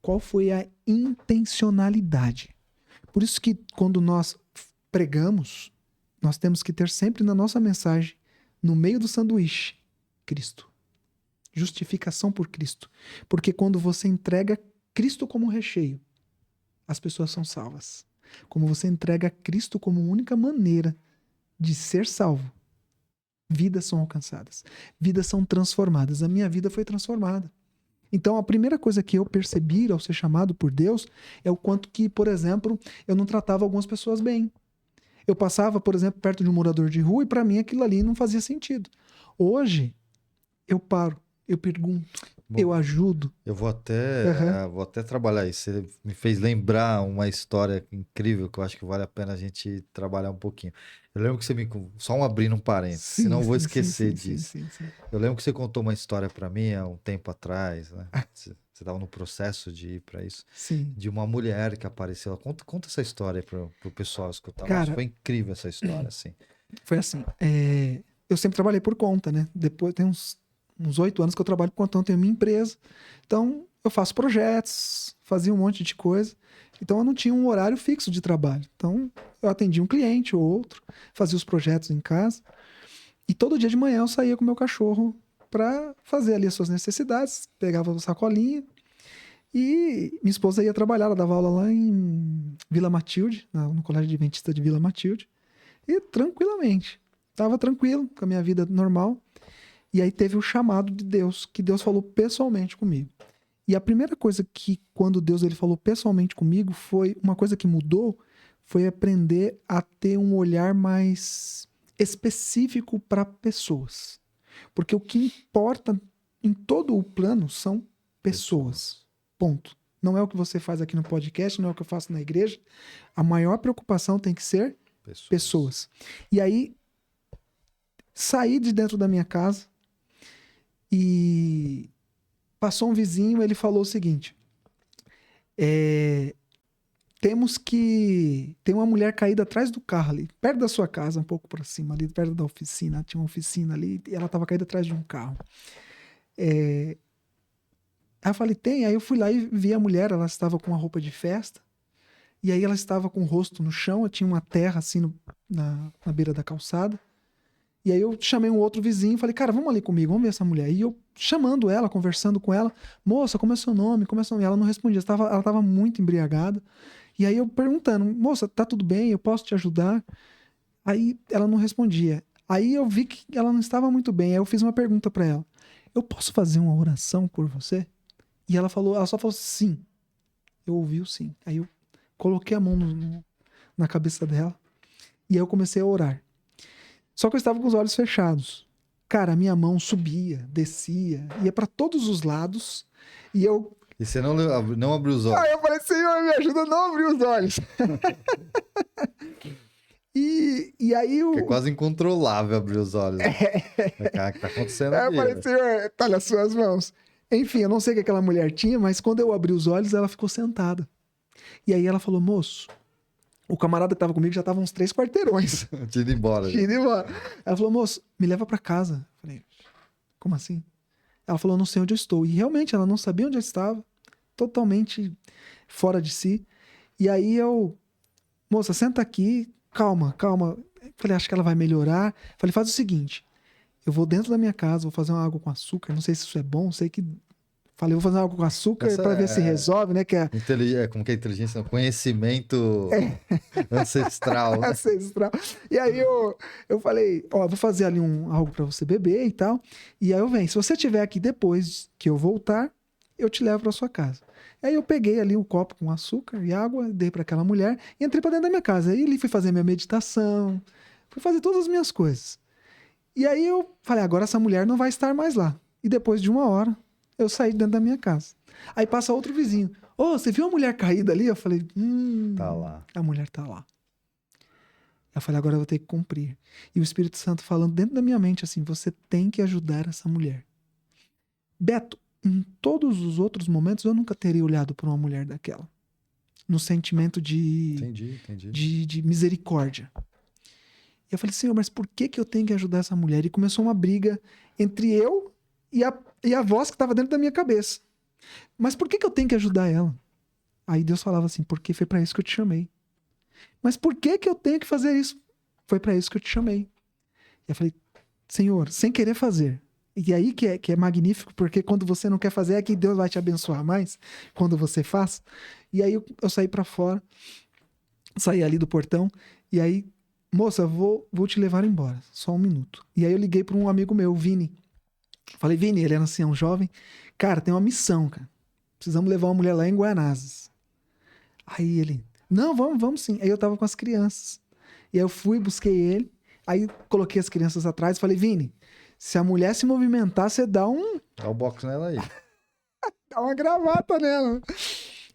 qual foi a intencionalidade. Por isso que quando nós pregamos, nós temos que ter sempre na nossa mensagem, no meio do sanduíche, Cristo. Justificação por Cristo. Porque quando você entrega Cristo como recheio, as pessoas são salvas. Como você entrega Cristo como única maneira de ser salvo, vidas são alcançadas. Vidas são transformadas. A minha vida foi transformada. Então, a primeira coisa que eu percebi ao ser chamado por Deus é o quanto que, por exemplo, eu não tratava algumas pessoas bem. Eu passava, por exemplo, perto de um morador de rua e para mim aquilo ali não fazia sentido. Hoje, eu paro, eu pergunto, Bom, eu ajudo. Eu vou até trabalhar isso. Você me fez lembrar uma história incrível que eu acho que vale a pena a gente trabalhar um pouquinho. Eu lembro que você só abrindo um parênteses, senão eu vou esquecer disso. Sim. Eu lembro que você contou uma história para mim há um tempo atrás, né? Você estava no processo de ir para isso, Sim. de uma mulher que apareceu. Conta essa história para o pessoal escutar. Cara, Nossa, foi incrível essa história, assim. Foi assim, eu sempre trabalhei por conta, né? Depois tem uns 8 anos que eu trabalho por conta, então eu tenho minha empresa. Então, eu faço projetos, fazia um monte de coisa. Então, eu não tinha um horário fixo de trabalho. Então, eu atendia um cliente ou outro, fazia os projetos em casa. E todo dia de manhã eu saía com o meu cachorro para fazer ali as suas necessidades, pegava o sacolinha. E minha esposa ia trabalhar, ela dava aula lá em Vila Matilde, no Colégio Adventista de Vila Matilde. E tranquilamente. Estava tranquilo com a minha vida normal. E aí teve o chamado de Deus, que Deus falou pessoalmente comigo. E a primeira coisa que, quando Deus ele falou pessoalmente comigo, foi uma coisa que mudou, foi aprender a ter um olhar mais específico para pessoas. Porque o que importa em todo o plano são pessoas. Ponto. Não é o que você faz aqui no podcast, não é o que eu faço na igreja. A maior preocupação tem que ser pessoas. E aí, saí de dentro da minha casa e passou um vizinho, ele falou o seguinte: tem uma mulher caída atrás do carro ali, perto da sua casa, um pouco para cima, ali perto da oficina. Tinha uma oficina ali e ela estava caída atrás de um carro. Aí eu falei, tem? Aí eu fui lá e vi a mulher, ela estava com uma roupa de festa. E aí ela estava com o rosto no chão, tinha uma terra assim na beira da calçada. E aí eu chamei um outro vizinho e falei, cara, vamos ali comigo, vamos ver essa mulher. E eu chamando ela, conversando com ela, moça, como é seu nome? Como é seu nome? Ela não respondia, ela estava muito embriagada. E aí eu perguntando, moça, tá tudo bem? Eu posso te ajudar? Aí ela não respondia. Aí eu vi que ela não estava muito bem. Aí eu fiz uma pergunta para ela, eu posso fazer uma oração por você? E ela só falou sim. Eu ouvi o sim. Aí eu coloquei a mão na cabeça dela e aí eu comecei a orar. Só que eu estava com os olhos fechados. Cara, a minha mão subia, descia, ia para todos os lados e eu... E você não abriu os olhos? Aí eu falei, Senhor, me ajuda a não abrir os olhos. E aí É quase incontrolável abrir os olhos. Cara, o que tá acontecendo aí aqui? eu falei, Senhor, tá nas suas mãos. Enfim, eu não sei o que aquela mulher tinha, mas quando eu abri os olhos, ela ficou sentada. E aí ela falou, moço, o camarada que tava comigo já tava uns 3 quarteirões. Tinha ido embora. Tinha ido embora. Ela falou, moço, me leva pra casa. Eu falei, como assim? Ela falou, não sei onde eu estou. E realmente, ela não sabia onde eu estava. Totalmente fora de si. E aí eu, moça, senta aqui, calma. Falei, acho que ela vai melhorar. Falei, faz o seguinte, eu vou dentro da minha casa, vou fazer uma água com açúcar. Não sei se isso é bom, sei que... Falei, vou fazer uma água com açúcar para ver se resolve, né? Como que é inteligência? Conhecimento ancestral. Ancestral. E aí eu falei, ó, vou fazer ali algo para você beber e tal. E aí eu venho, se você estiver aqui depois que eu voltar, eu te levo para sua casa. Aí eu peguei ali um copo com açúcar e água, dei para aquela mulher e entrei para dentro da minha casa. Aí ali fui fazer minha meditação, fui fazer todas as minhas coisas. E aí eu falei, agora essa mulher não vai estar mais lá. E depois de 1 hora, eu saí dentro da minha casa. Aí passa outro vizinho. Ô, você viu a mulher caída ali? Eu falei, Tá lá. a mulher tá lá. Eu falei, agora eu vou ter que cumprir. E o Espírito Santo falando dentro da minha mente assim, você tem que ajudar essa mulher. Beto, em todos os outros momentos eu nunca teria olhado para uma mulher daquela. No sentimento Entendi. de misericórdia. E eu falei, Senhor, mas por que eu tenho que ajudar essa mulher? E começou uma briga entre eu e a voz que estava dentro da minha cabeça. Mas por que eu tenho que ajudar ela? Aí Deus falava assim, porque foi para isso que eu te chamei. Mas por que eu tenho que fazer isso? Foi para isso que eu te chamei. E eu falei, Senhor, sem querer fazer. E aí que é magnífico, porque quando você não quer fazer, é que Deus vai te abençoar mais, quando você faz. E aí eu saí para fora, saí ali do portão, e aí, moça, vou te levar embora, só 1 minuto. E aí eu liguei para um amigo meu, o Vini. Falei, Vini, ele era assim, um jovem. Cara, tem uma missão, cara. Precisamos levar uma mulher lá em Guanazes. Aí ele, não, vamos sim. Aí eu tava com as crianças. E aí eu fui, busquei ele. Aí coloquei as crianças atrás e falei, Vini, se a mulher se movimentar, você dá Dá o box nela aí. dá uma gravata nela.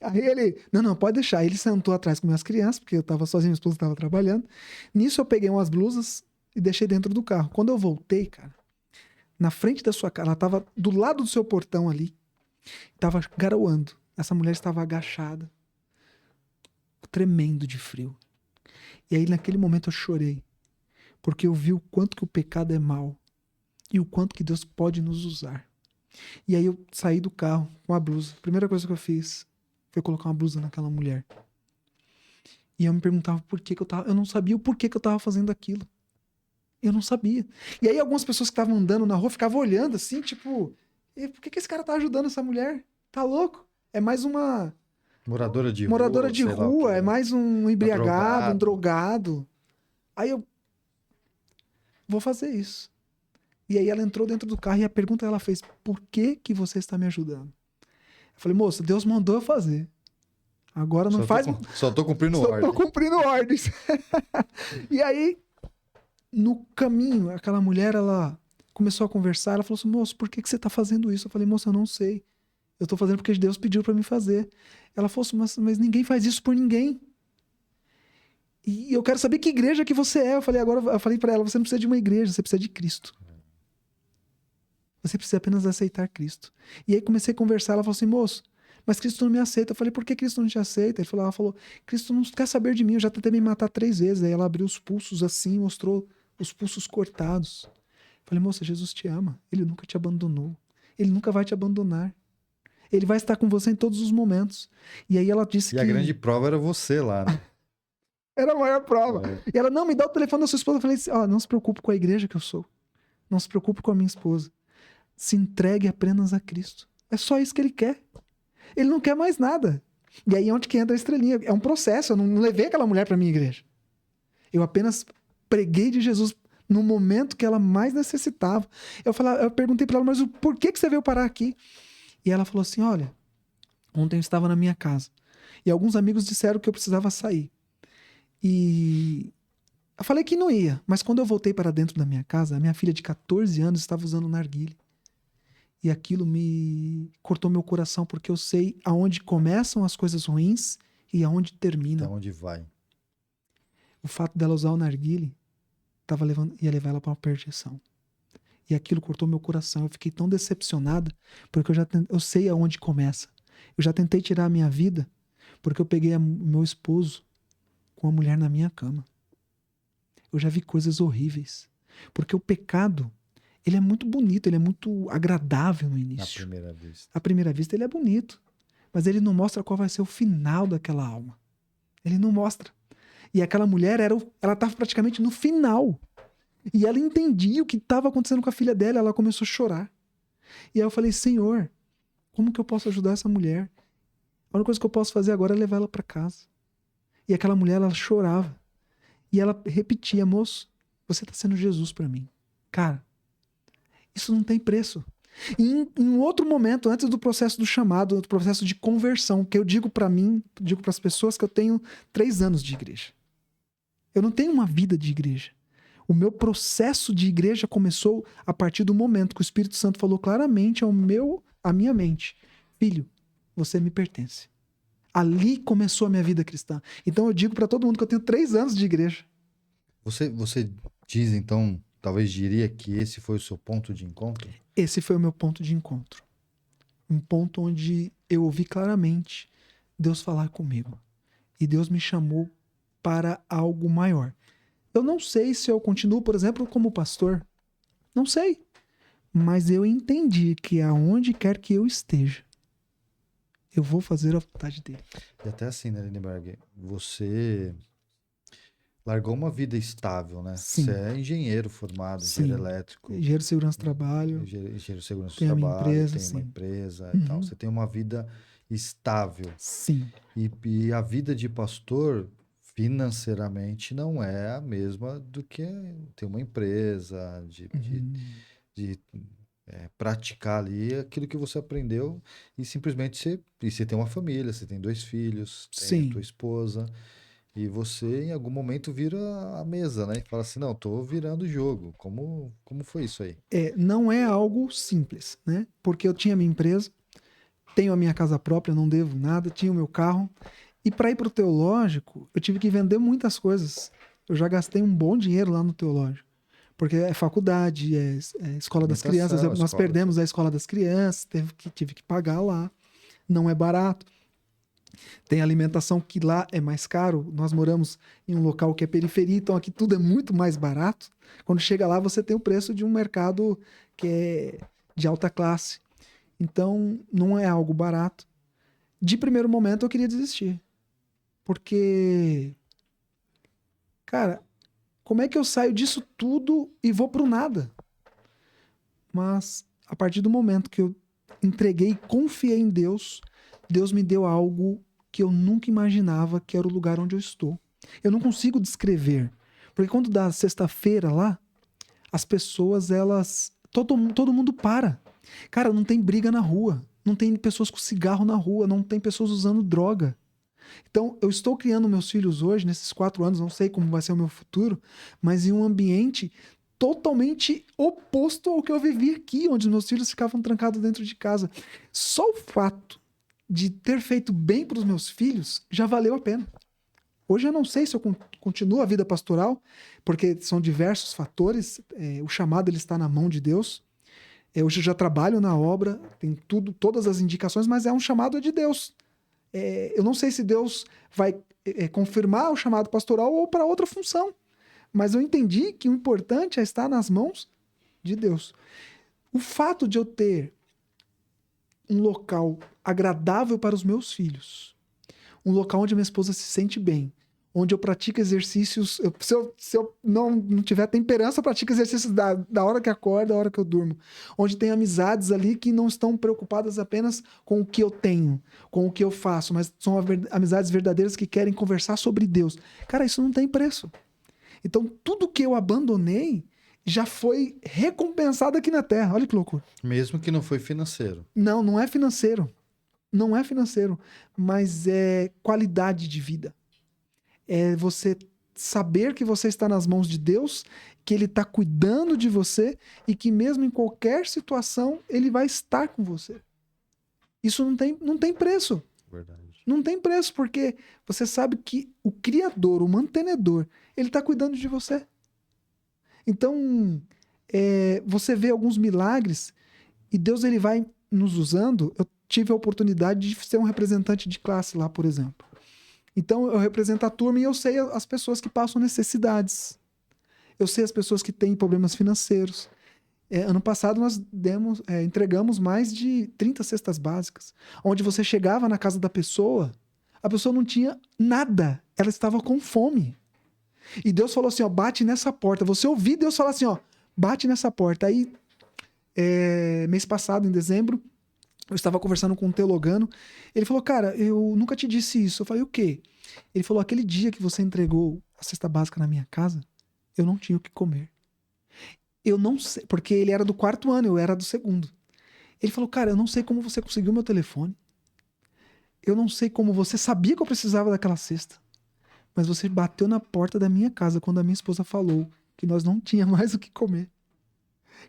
Aí ele, não, pode deixar. Aí ele sentou atrás com minhas crianças, porque eu tava sozinho, minha esposa tava trabalhando. Nisso eu peguei umas blusas e deixei dentro do carro. Quando eu voltei, cara, na frente da sua casa, ela tava do lado do seu portão ali, tava garoando. Essa mulher estava agachada, tremendo de frio. E aí naquele momento eu chorei, porque eu vi o quanto que o pecado é mau e o quanto que Deus pode nos usar. E aí eu saí do carro com a blusa. A primeira coisa que eu fiz foi colocar uma blusa naquela mulher. E eu me perguntava por que eu tava... Eu não sabia o porquê que eu tava fazendo aquilo. Eu não sabia. E aí algumas pessoas que estavam andando na rua ficavam olhando assim, tipo... Por que esse cara tá ajudando essa mulher? Tá louco? É mais uma... Moradora de moradora rua, de sei lá o rua, quê. é mais um embriagado, um drogado. Aí eu vou fazer isso. E aí ela entrou dentro do carro e a pergunta que ela fez, por que você está me ajudando? Eu falei, moça, Deus mandou eu fazer. Agora não faz... Só tô cumprindo Só ordem. tô cumprindo ordens. E aí, no caminho, aquela mulher, ela começou a conversar, ela falou assim, moço, por que você tá fazendo isso? Eu falei, moça, eu não sei. Eu tô fazendo porque Deus pediu pra mim fazer. Ela falou assim, mas ninguém faz isso por ninguém. E eu quero saber que igreja que você é. Eu falei pra ela, você não precisa de uma igreja, você precisa de Cristo. Você precisa apenas aceitar Cristo. E aí comecei a conversar, ela falou assim, moço, mas Cristo não me aceita. Eu falei, por que Cristo não te aceita? Ela falou, Cristo não quer saber de mim, eu já tentei me matar 3 vezes. Aí ela abriu os pulsos assim, mostrou os pulsos cortados. Eu falei, moça, Jesus te ama, Ele nunca te abandonou. Ele nunca vai te abandonar. Ele vai estar com você em todos os momentos. E aí ela disse E a grande prova era você lá, né? Era a maior prova. E ela, não, me dá o telefone da sua esposa. Eu falei assim, não se preocupe com a igreja que eu sou. Não se preocupe com a minha esposa. Se entregue apenas a Cristo. É só isso que Ele quer. Ele não quer mais nada. E aí é onde que entra a estrelinha. É um processo. Eu não levei aquela mulher para minha igreja. Eu apenas preguei de Jesus no momento que ela mais necessitava. Eu perguntei para ela, mas por que você veio parar aqui? E ela falou assim, olha, ontem eu estava na minha casa e alguns amigos disseram que eu precisava sair. E eu falei que não ia, mas quando eu voltei para dentro da minha casa, a minha filha de 14 anos estava usando narguilé. E aquilo me cortou meu coração, porque eu sei aonde começam as coisas ruins e aonde terminam. Até onde vai. O fato dela usar o narguilé ia levar ela para uma perdição. E aquilo cortou meu coração. Eu fiquei tão decepcionada, porque eu sei aonde começa. Eu já tentei tirar a minha vida, porque eu peguei o meu esposo com a mulher na minha cama. Eu já vi coisas horríveis. Porque o pecado, ele é muito bonito, ele é muito agradável no início. À primeira vista. À primeira vista ele é bonito, mas ele não mostra qual vai ser o final daquela alma. Ele não mostra. E aquela mulher, ela estava praticamente no final. E ela entendia o que estava acontecendo com a filha dela, ela começou a chorar. E aí eu falei, Senhor, como que eu posso ajudar essa mulher? A única coisa que eu posso fazer agora é levar ela para casa. E aquela mulher, ela chorava. E ela repetia, moço, você está sendo Jesus para mim. Cara, isso não tem preço. E em um outro momento, antes do processo do chamado, do processo de conversão, que eu digo para mim, digo para as pessoas que eu tenho 3 anos de igreja. Eu não tenho uma vida de igreja. O meu processo de igreja começou a partir do momento que o Espírito Santo falou claramente à minha mente, filho, você me pertence. Ali começou a minha vida cristã. Então eu digo para todo mundo que eu tenho 3 anos de igreja. Você diz, então, talvez diria que esse foi o seu ponto de encontro? Esse foi o meu ponto de encontro. Um ponto onde eu ouvi claramente Deus falar comigo. E Deus me chamou para algo maior. Eu não sei se eu continuo, por exemplo, como pastor. Não sei. Mas eu entendi que aonde quer que eu esteja, eu vou fazer a vontade dele. E até assim, né, Lindenberg? Você largou uma vida estável, né? Você Sim, é engenheiro formado, engenheiro sim. elétrico, Engenheiro de segurança do trabalho, engenheiro de segurança do tenho a minha trabalho, empresa, tem uma sim. empresa e tal. Uhum. Você tem uma vida estável. Sim. E a vida de pastor, financeiramente, não é a mesma do que ter uma empresa, Uhum. de praticar ali aquilo que você aprendeu e simplesmente você tem uma família, você tem 2 filhos, tem a tua Sim. esposa, e você em algum momento vira a mesa, né? E fala assim, não, tô virando o jogo. Como foi isso aí? Não é algo simples, né? Porque eu tinha minha empresa, tenho a minha casa própria, não devo nada, tinha o meu carro. E para ir para o teológico, eu tive que vender muitas coisas. Eu já gastei um bom dinheiro lá no teológico. Porque é faculdade, é escola das crianças. Alimentação, Nós escola, perdemos tudo. a escola das crianças, tive que pagar lá. Não é barato. Tem alimentação que lá é mais caro. Nós moramos em um local que é periferia, então aqui tudo é muito mais barato. Quando chega lá, você tem o preço de um mercado que é de alta classe. Então, não é algo barato. De primeiro momento, eu queria desistir. Porque, cara, como é que eu saio disso tudo e vou pro nada? Mas, a partir do momento que eu entreguei e confiei em Deus, Deus me deu algo que eu nunca imaginava que era o lugar onde eu estou. Eu não consigo descrever. Porque quando dá sexta-feira lá, as pessoas, elas. Todo mundo para. Cara, não tem briga na rua. Não tem pessoas com cigarro na rua. Não tem pessoas usando droga. Então, eu estou criando meus filhos hoje, nesses 4 anos, não sei como vai ser o meu futuro, mas em um ambiente totalmente oposto ao que eu vivi aqui, onde os meus filhos ficavam trancados dentro de casa. Só o fato de ter feito bem para os meus filhos já valeu a pena. Hoje eu não sei se eu continuo a vida pastoral, porque são diversos fatores. O chamado ele está na mão de Deus. Hoje eu já trabalho na obra, tem tudo, todas as indicações, mas é um chamado de Deus. Eu não sei se Deus vai confirmar o chamado pastoral ou para outra função, mas eu entendi que o importante é estar nas mãos de Deus. O fato de eu ter um local agradável para os meus filhos, um local onde minha esposa se sente bem, onde eu pratico exercícios. Se eu não tiver temperança, eu pratico exercícios da hora que acordo, da hora que eu durmo. Onde tem amizades ali que não estão preocupadas apenas com o que eu tenho, com o que eu faço, mas são amizades verdadeiras que querem conversar sobre Deus. Cara, isso não tem preço. Então, tudo que eu abandonei já foi recompensado aqui na Terra. Olha que loucura. Mesmo que não foi financeiro. Não, não é financeiro. Não é financeiro, mas é qualidade de vida. É você saber que você está nas mãos de Deus, que Ele está cuidando de você e que mesmo em qualquer situação Ele vai estar com você. Isso não tem preço. Verdade. Não tem preço, porque você sabe que o Criador, o mantenedor, Ele está cuidando de você. Então, você vê alguns milagres e Deus ele vai nos usando. Eu tive a oportunidade de ser um representante de classe lá, por exemplo. Então, eu represento a turma e eu sei as pessoas que passam necessidades. Eu sei as pessoas que têm problemas financeiros. Ano passado, nós entregamos mais de 30 cestas básicas, onde você chegava na casa da pessoa, a pessoa não tinha nada, ela estava com fome. E Deus falou assim, ó, bate nessa porta. Você ouviu Deus falar assim, ó, bate nessa porta. Aí, mês passado, em dezembro, eu estava conversando com um teologano. Ele falou, cara, eu nunca te disse isso. Eu falei, o quê? Ele falou, aquele dia que você entregou a cesta básica na minha casa, eu não tinha o que comer. Eu não sei, porque ele era do 4º ano, eu era do 2º. Ele falou, cara, eu não sei como você conseguiu meu telefone. Eu não sei como você sabia que eu precisava daquela cesta. Mas você bateu na porta da minha casa quando a minha esposa falou que nós não tínhamos mais o que comer.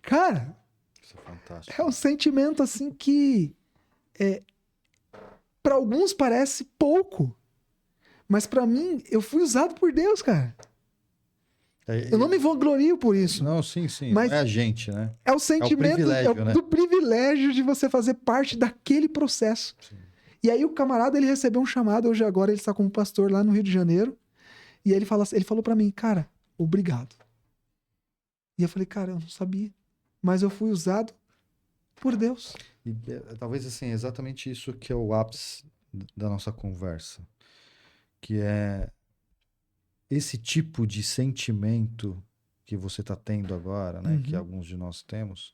Cara, Isso é fantástico. é um sentimento assim que para alguns parece pouco, mas para mim eu fui usado por Deus, cara. Eu não me vanglorio por isso. Não, sim, sim. Mas não é a gente, né? é o sentimento privilégio, né? do privilégio de você fazer parte daquele processo. Sim. E aí o camarada, ele recebeu um chamado, hoje agora ele está como pastor lá no Rio de Janeiro, e ele falou pra mim, cara, obrigado. E eu falei, cara, eu não sabia, mas eu fui usado por Deus. E talvez assim, exatamente isso que é o ápice da nossa conversa, que é esse tipo de sentimento que você está tendo agora, né, que Uhum. alguns de nós temos,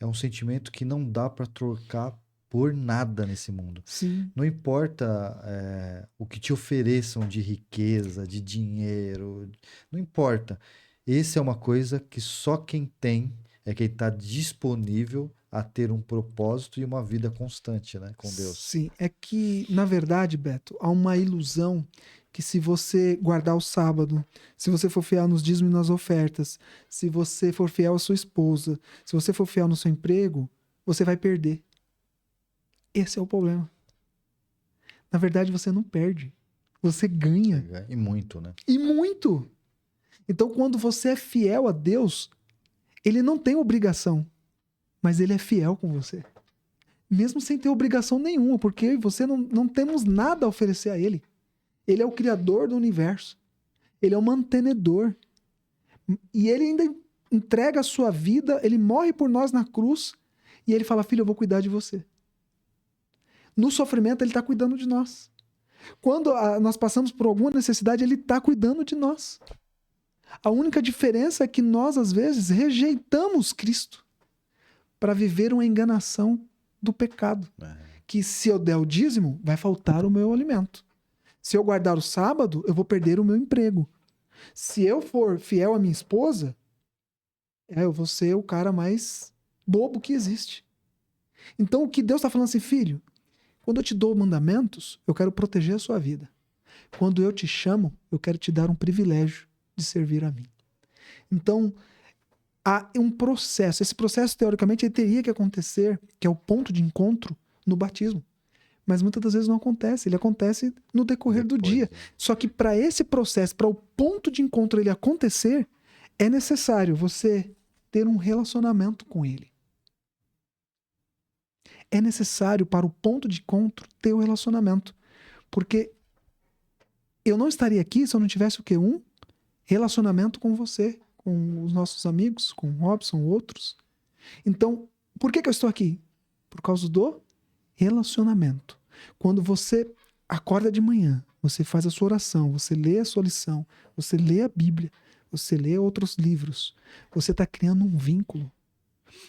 é um sentimento que não dá para trocar por nada nesse mundo. Sim. Não importa o que te ofereçam de riqueza, de dinheiro, não importa. Esse é uma coisa que só quem tem é quem está disponível a ter um propósito e uma vida constante, né, com Deus. Sim, é que, na verdade, Beto, há uma ilusão que se você guardar o sábado, se você for fiel nos dízimos e nas ofertas, se você for fiel à sua esposa, se você for fiel no seu emprego, você vai perder. Esse é o problema. Na verdade, você não perde. Você ganha. E muito, né? E muito. Então, quando você é fiel a Deus, ele não tem obrigação, mas ele é fiel com você. Mesmo sem ter obrigação nenhuma, porque eu e você não temos nada a oferecer a ele. Ele é o criador do universo. Ele é o mantenedor. E ele ainda entrega a sua vida, ele morre por nós na cruz, e ele fala, filho, eu vou cuidar de você. No sofrimento, ele está cuidando de nós. Quando nós passamos por alguma necessidade, ele está cuidando de nós. A única diferença é que nós, às vezes, rejeitamos Cristo para viver uma enganação do pecado. Que se eu der o dízimo, vai faltar o meu alimento. Se eu guardar o sábado, eu vou perder o meu emprego. Se eu for fiel à minha esposa, eu vou ser o cara mais bobo que existe. Então, o que Deus está falando assim, filho, quando eu te dou mandamentos, eu quero proteger a sua vida. Quando eu te chamo, eu quero te dar um privilégio de servir a mim. Então, há um processo. Esse processo, teoricamente, ele teria que acontecer, que é o ponto de encontro, no batismo. Mas muitas das vezes não acontece. Ele acontece no decorrer do dia. Só que para esse processo, para o ponto de encontro ele acontecer, é necessário você ter um relacionamento com ele. É necessário para o ponto de encontro ter o relacionamento. Porque eu não estaria aqui se eu não tivesse o quê? Um relacionamento com você, com os nossos amigos, com o Robson, outros. Então, por que eu estou aqui? Por causa do relacionamento. Quando você acorda de manhã, você faz a sua oração, você lê a sua lição, você lê a Bíblia, você lê outros livros, você está criando um vínculo.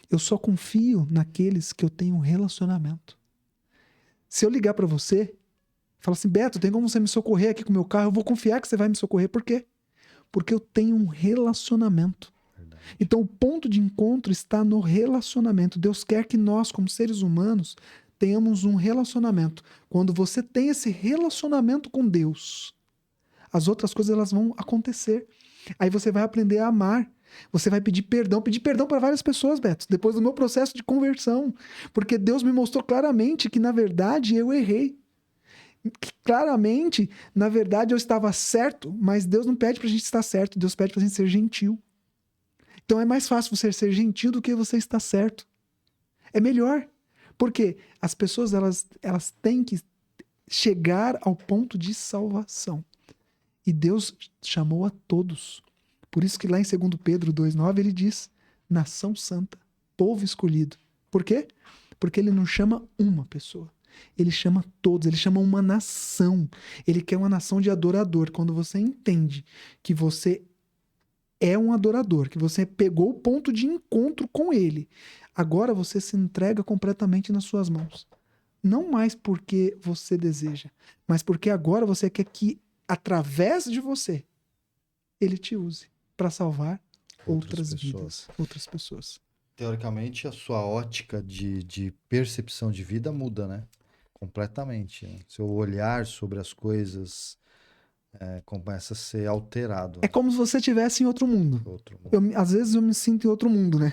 Eu só confio naqueles que eu tenho um relacionamento. Se eu ligar para você, fala assim, Beto, tem como você me socorrer aqui com o meu carro? Eu vou confiar que você vai me socorrer. Por quê? Porque eu tenho um relacionamento. Verdade. Então o ponto de encontro está no relacionamento. Deus quer que nós, como seres humanos, tenhamos um relacionamento. Quando você tem esse relacionamento com Deus, as outras coisas elas vão acontecer. Aí você vai aprender a amar. Você vai pedir perdão para várias pessoas, Beto, depois do meu processo de conversão. Porque Deus me mostrou claramente que, na verdade, eu errei. Claramente, na verdade, eu estava certo, mas Deus não pede pra gente estar certo, Deus pede pra gente ser gentil. Então é mais fácil você ser gentil do que você estar certo. É melhor. Porque as pessoas, elas têm que chegar ao ponto de salvação. E Deus chamou a todos. Por isso que lá em 2 Pedro 2,9 ele diz, nação santa, povo escolhido. Por quê? Porque ele não chama uma pessoa. Ele chama todos, ele chama uma nação. Ele quer uma nação de adorador. Quando você entende que você é um adorador, que você pegou o ponto de encontro com ele, agora você se entrega completamente nas suas mãos. Não mais porque você deseja, mas porque agora você quer que, através de você, ele te use para salvar outras vidas, outras pessoas. Teoricamente, a sua ótica de percepção de vida muda, né? Completamente. Né? Seu olhar sobre as coisas começa a ser alterado. É como se você estivesse em outro mundo. Às vezes eu me sinto em outro mundo, né?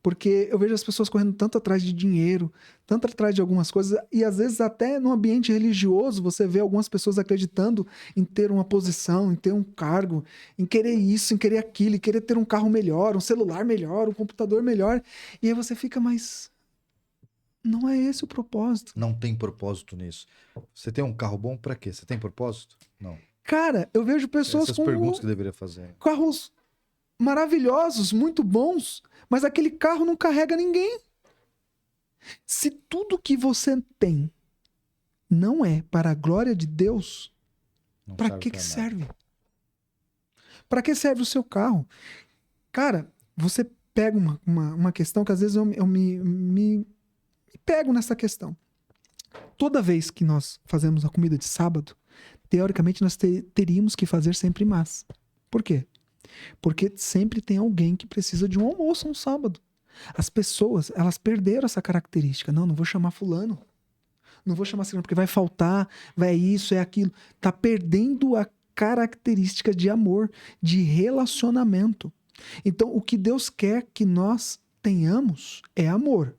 Porque eu vejo as pessoas correndo tanto atrás de dinheiro, tanto atrás de algumas coisas, e às vezes até no ambiente religioso você vê algumas pessoas acreditando em ter uma posição, em ter um cargo, em querer isso, em querer aquilo, em querer ter um carro melhor, um celular melhor, um computador melhor. E aí você fica, mas não é esse o propósito. Não tem propósito nisso. Você tem um carro bom pra quê? Você tem propósito? Não. Cara, eu vejo pessoas Essas com perguntas que deveria fazer. carros maravilhosos, muito bons, mas aquele carro não carrega ninguém. Se tudo que você tem não é para a glória de Deus, Não para serve que pra que nada. serve? Para que serve o seu carro? Cara, você pega uma questão que às vezes eu me pego nessa questão. Toda vez que nós fazemos a comida de sábado, teoricamente nós teríamos que fazer sempre massa. Por quê? Porque sempre tem alguém que precisa de um almoço no sábado. As pessoas, elas perderam essa característica. Não vou chamar fulano. Não vou chamar fulano porque vai faltar, vai isso, é aquilo. Tá perdendo a característica de amor, de relacionamento. Então, o que Deus quer que nós tenhamos é amor.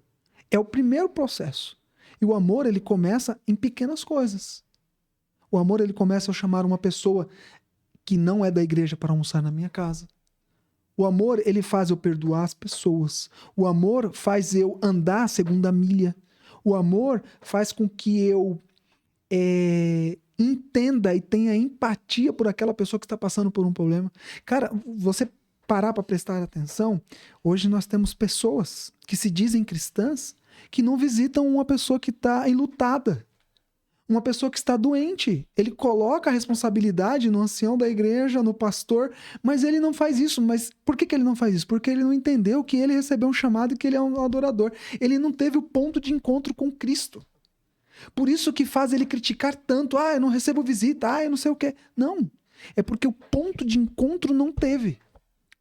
É o primeiro processo. E o amor, ele começa em pequenas coisas. O amor, ele começa a chamar uma pessoa que não é da igreja para almoçar na minha casa. O amor, ele faz eu perdoar as pessoas. O amor faz eu andar a segunda milha. O amor faz com que eu entenda e tenha empatia por aquela pessoa que está passando por um problema. Cara, você parar para prestar atenção, hoje nós temos pessoas que se dizem cristãs que não visitam uma pessoa que está enlutada. Uma pessoa que está doente. Ele coloca a responsabilidade no ancião da igreja, no pastor, mas ele não faz isso. Mas por que ele não faz isso? Porque ele não entendeu que ele recebeu um chamado e que ele é um adorador. Ele não teve o ponto de encontro com Cristo. Por isso que faz ele criticar tanto. Eu não recebo visita, eu não sei o quê. Não. É porque o ponto de encontro não teve.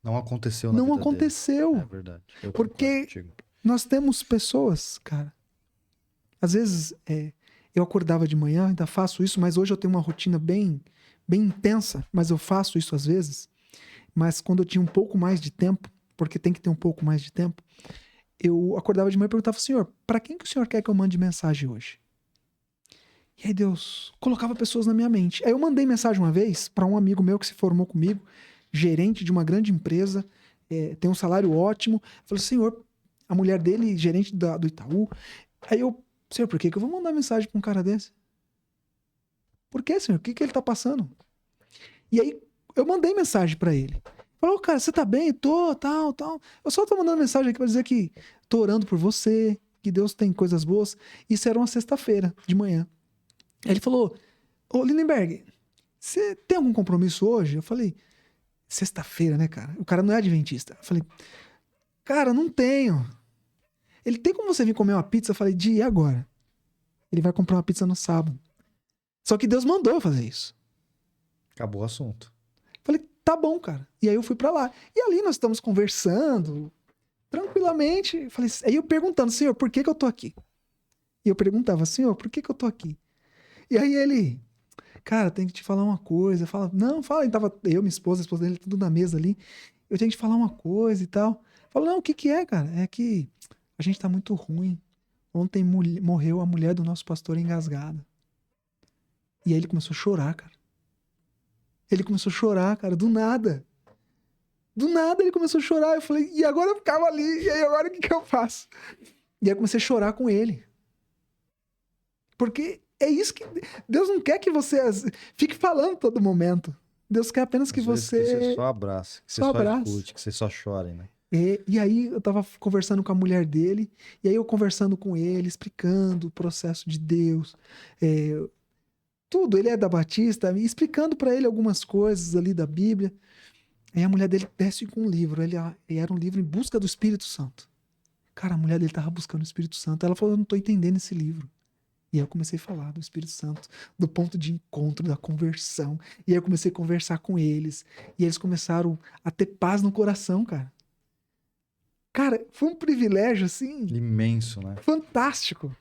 Não aconteceu na Não vida aconteceu. dele. É verdade. Eu Porque concordo contigo. nós temos pessoas, cara. Às vezes, eu acordava de manhã, ainda faço isso, mas hoje eu tenho uma rotina bem intensa, mas eu faço isso às vezes. Mas quando eu tinha um pouco mais de tempo, porque tem que ter um pouco mais de tempo, eu acordava de manhã e perguntava, Senhor, para quem que o Senhor quer que eu mande mensagem hoje? E aí Deus colocava pessoas na minha mente. Aí eu mandei mensagem uma vez para um amigo meu que se formou comigo, gerente de uma grande empresa, tem um salário ótimo. Falei, Senhor, a mulher dele, gerente do Itaú. Aí eu, Senhor, por que eu vou mandar mensagem para um cara desse? Por que, Senhor? O que ele tá passando? E aí eu mandei mensagem para ele. Falou, cara, você tá bem? Tô, tal. Eu só tô mandando mensagem aqui para dizer que tô orando por você, que Deus tem coisas boas. Isso era uma sexta-feira de manhã. Aí ele falou, ô Lindenberg, você tem algum compromisso hoje? Eu falei, sexta-feira, né, cara? O cara não é adventista. Eu falei, cara, não tenho. Ele, tem como você vir comer uma pizza? Eu falei, e agora? Ele vai comprar uma pizza no sábado. Só que Deus mandou eu fazer isso. Acabou o assunto. Eu falei, tá bom, cara. E aí eu fui pra lá. E ali nós estamos conversando, tranquilamente. Eu falei, aí eu perguntando, Senhor, por que eu tô aqui? E eu perguntava, Senhor, por que eu tô aqui? E aí ele, cara, tem que te falar uma coisa. Fala, não, fala. Tava eu, minha esposa, a esposa dele, tudo na mesa ali. Eu tenho que te falar uma coisa e tal. Fala, não, o que é, cara? É que a gente tá muito ruim. Ontem morreu a mulher do nosso pastor engasgada. E aí ele começou a chorar, cara. Ele começou a chorar, cara, do nada. Do nada ele começou a chorar. Eu falei, e agora eu ficava ali, e aí agora o que eu faço? E aí eu comecei a chorar com ele. Porque é isso que... Deus não quer que você fique falando todo momento. Deus quer apenas que Às vezes você... que você só abraça, que você só só abraça. escute, que você só chore, né? E aí eu tava conversando com a mulher dele, e aí eu conversando com ele, explicando o processo de Deus, tudo, ele é da Batista, e explicando para ele algumas coisas ali da Bíblia. Aí a mulher dele desce com um livro, ele era um livro em busca do Espírito Santo. Cara, a mulher dele tava buscando o Espírito Santo, ela falou, eu não tô entendendo esse livro. E aí eu comecei a falar do Espírito Santo, do ponto de encontro, da conversão, e aí eu comecei a conversar com eles, e eles começaram a ter paz no coração, cara. Cara, foi um privilégio, assim, Imenso, né? fantástico.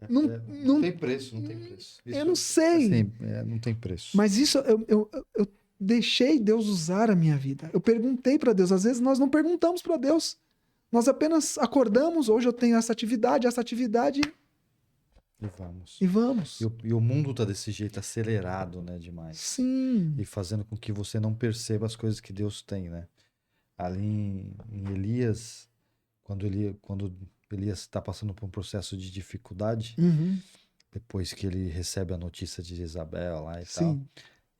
Não tem preço, não tem preço. Eu não sei. Assim, não tem preço. Mas isso, eu deixei Deus usar a minha vida. Eu perguntei para Deus. Às vezes nós não perguntamos para Deus. Nós apenas acordamos, hoje eu tenho essa atividade E vamos. e vamos. E o mundo tá desse jeito acelerado, né, demais. Sim. E fazendo com que você não perceba as coisas que Deus tem, né? Ali em Elias, quando Elias está passando por um processo de dificuldade, Uhum. depois que ele recebe a notícia de Jezabel lá e tal, Sim.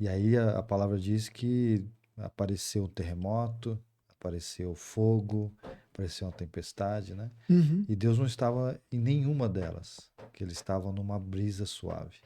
e aí a palavra diz que apareceu um terremoto, apareceu fogo, apareceu uma tempestade, né? Uhum. E Deus não estava em nenhuma delas, que ele estava numa brisa suave.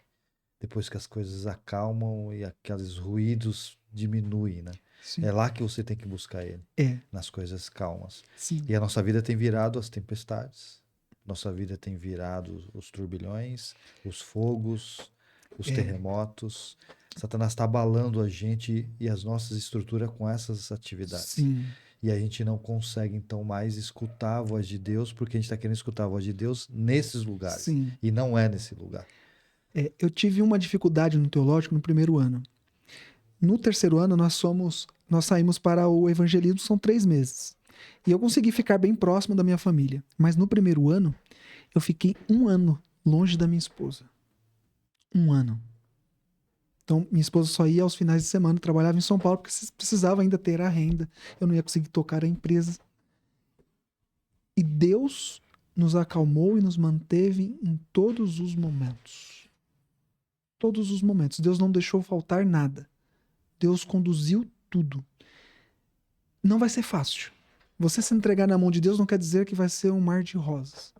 Depois que as coisas acalmam e aqueles ruídos diminuem, né? Sim. É lá que você tem que buscar ele, É. nas coisas calmas. Sim. E a nossa vida tem virado as tempestades, nossa vida tem virado os turbilhões, os fogos, os É. terremotos. Satanás está abalando a gente e as nossas estruturas com essas atividades. Sim. E a gente não consegue, então, mais escutar a voz de Deus, porque a gente está querendo escutar a voz de Deus nesses lugares. Sim. E não é nesse lugar. Eu tive uma dificuldade no teológico no primeiro ano. No terceiro ano, nós saímos para o evangelismo, são 3 meses. E eu consegui ficar bem próximo da minha família. Mas no primeiro ano, eu fiquei 1 ano longe da minha esposa. 1 ano. Então, minha esposa só ia aos finais de semana, trabalhava em São Paulo, porque precisava ainda ter a renda. Eu não ia conseguir tocar a empresa. E Deus nos acalmou e nos manteve em todos os momentos. Todos os momentos. Deus não deixou faltar nada. Deus conduziu tudo. Não vai ser fácil. Você se entregar na mão de Deus não quer dizer que vai ser um mar de rosas.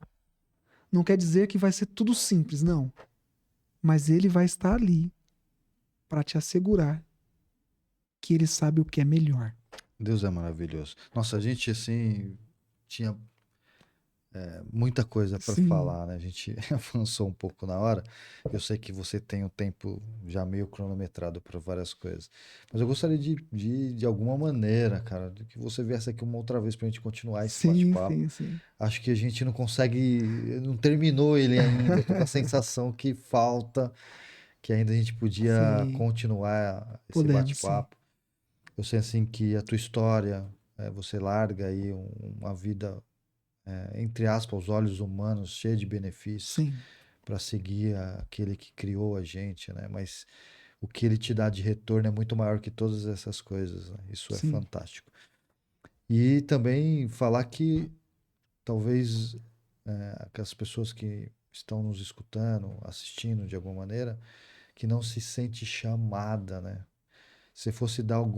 Não quer dizer que vai ser tudo simples, não. Mas Ele vai estar ali para te assegurar que Ele sabe o que é melhor. Deus é maravilhoso. Nossa, a gente, assim, tinha muita coisa para Sim. falar, né? A gente avançou um pouco na hora. Eu sei que você tem um tempo já meio cronometrado para várias coisas. Mas eu gostaria de alguma maneira, cara, de que você viesse aqui uma outra vez para a gente continuar esse Sim, bate-papo. sim. Acho que a gente não consegue, não terminou ele ainda. Eu tô com a sensação que falta, que ainda a gente podia Sim. continuar esse Podemos, sim. bate-papo. Eu sei, assim, que a tua história, você larga aí uma vida, entre aspas, os olhos humanos, cheia de benefícios, Sim. para seguir aquele que criou a gente, né? Mas o que ele te dá de retorno é muito maior que todas essas coisas, né? Isso é Sim. fantástico. E também falar que talvez que as pessoas que estão nos escutando, assistindo de alguma maneira, que não se sente chamada, né? Se fosse dar um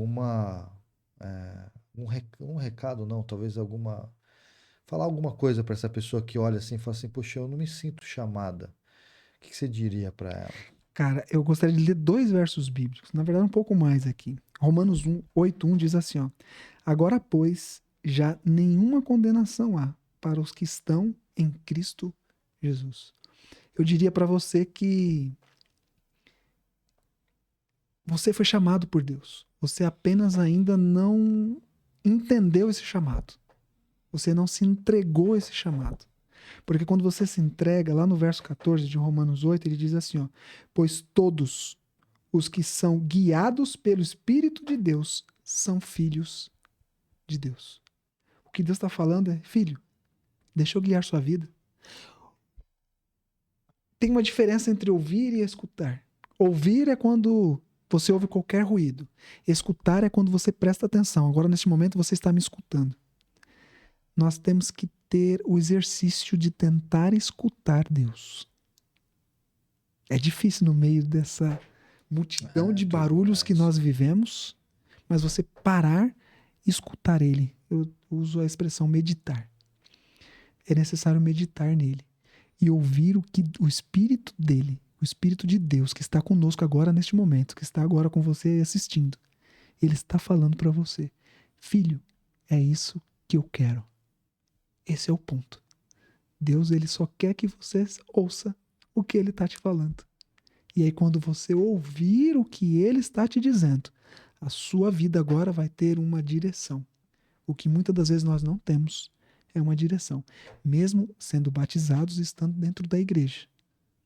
recado, não, talvez falar alguma coisa para essa pessoa que olha assim e fala assim, poxa, eu não me sinto chamada. O que você diria para ela? Cara, eu gostaria de ler 2 versos bíblicos, na verdade um pouco mais aqui. Romanos 8:1 diz assim, ó: Agora, pois, já nenhuma condenação há para os que estão em Cristo Jesus. Eu diria para você que você foi chamado por Deus. Você apenas ainda não entendeu esse chamado. Você não se entregou a esse chamado. Porque quando você se entrega, lá no verso 14 de Romanos 8, ele diz assim, ó: Pois todos os que são guiados pelo Espírito de Deus são filhos de Deus. O que Deus está falando é, filho, deixa eu guiar sua vida. Tem uma diferença entre ouvir e escutar. Ouvir é quando você ouve qualquer ruído. Escutar é quando você presta atenção. Agora, neste momento, você está me escutando. Nós temos que ter o exercício de tentar escutar Deus. É difícil no meio dessa multidão de barulhos que nós vivemos, mas você parar e escutar Ele. Eu uso a expressão meditar. É necessário meditar nele e ouvir o que o Espírito dele, o Espírito de Deus que está conosco agora neste momento, que está agora com você assistindo, ele está falando para você: filho, é isso que eu quero. Esse é o ponto. Deus, ele só quer que você ouça o que ele está te falando. E aí, quando você ouvir o que ele está te dizendo, a sua vida agora vai ter uma direção. O que muitas das vezes nós não temos é uma direção. Mesmo sendo batizados e estando dentro da igreja.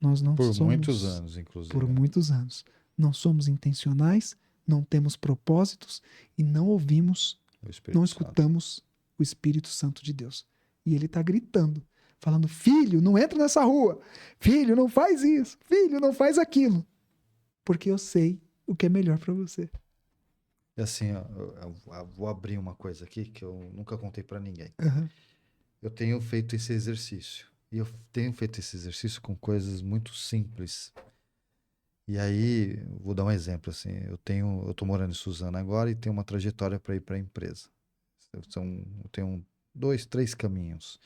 Nós não somos... Por muitos anos, inclusive. Por muitos anos. Não somos intencionais, não temos propósitos e não ouvimos, não escutamos o Espírito Santo de Deus. E ele tá gritando, falando: filho, não entra nessa rua. Filho, não faz isso. Filho, não faz aquilo. Porque eu sei o que é melhor para você. E assim, ó, eu vou abrir uma coisa aqui que eu nunca contei pra ninguém. Aham. Eu tenho feito esse exercício. E eu tenho feito esse exercício com coisas muito simples. E aí, vou dar um exemplo assim. Eu tô morando em Suzano agora e tenho uma trajetória para ir para a empresa. Eu tenho 2, 3 caminhos.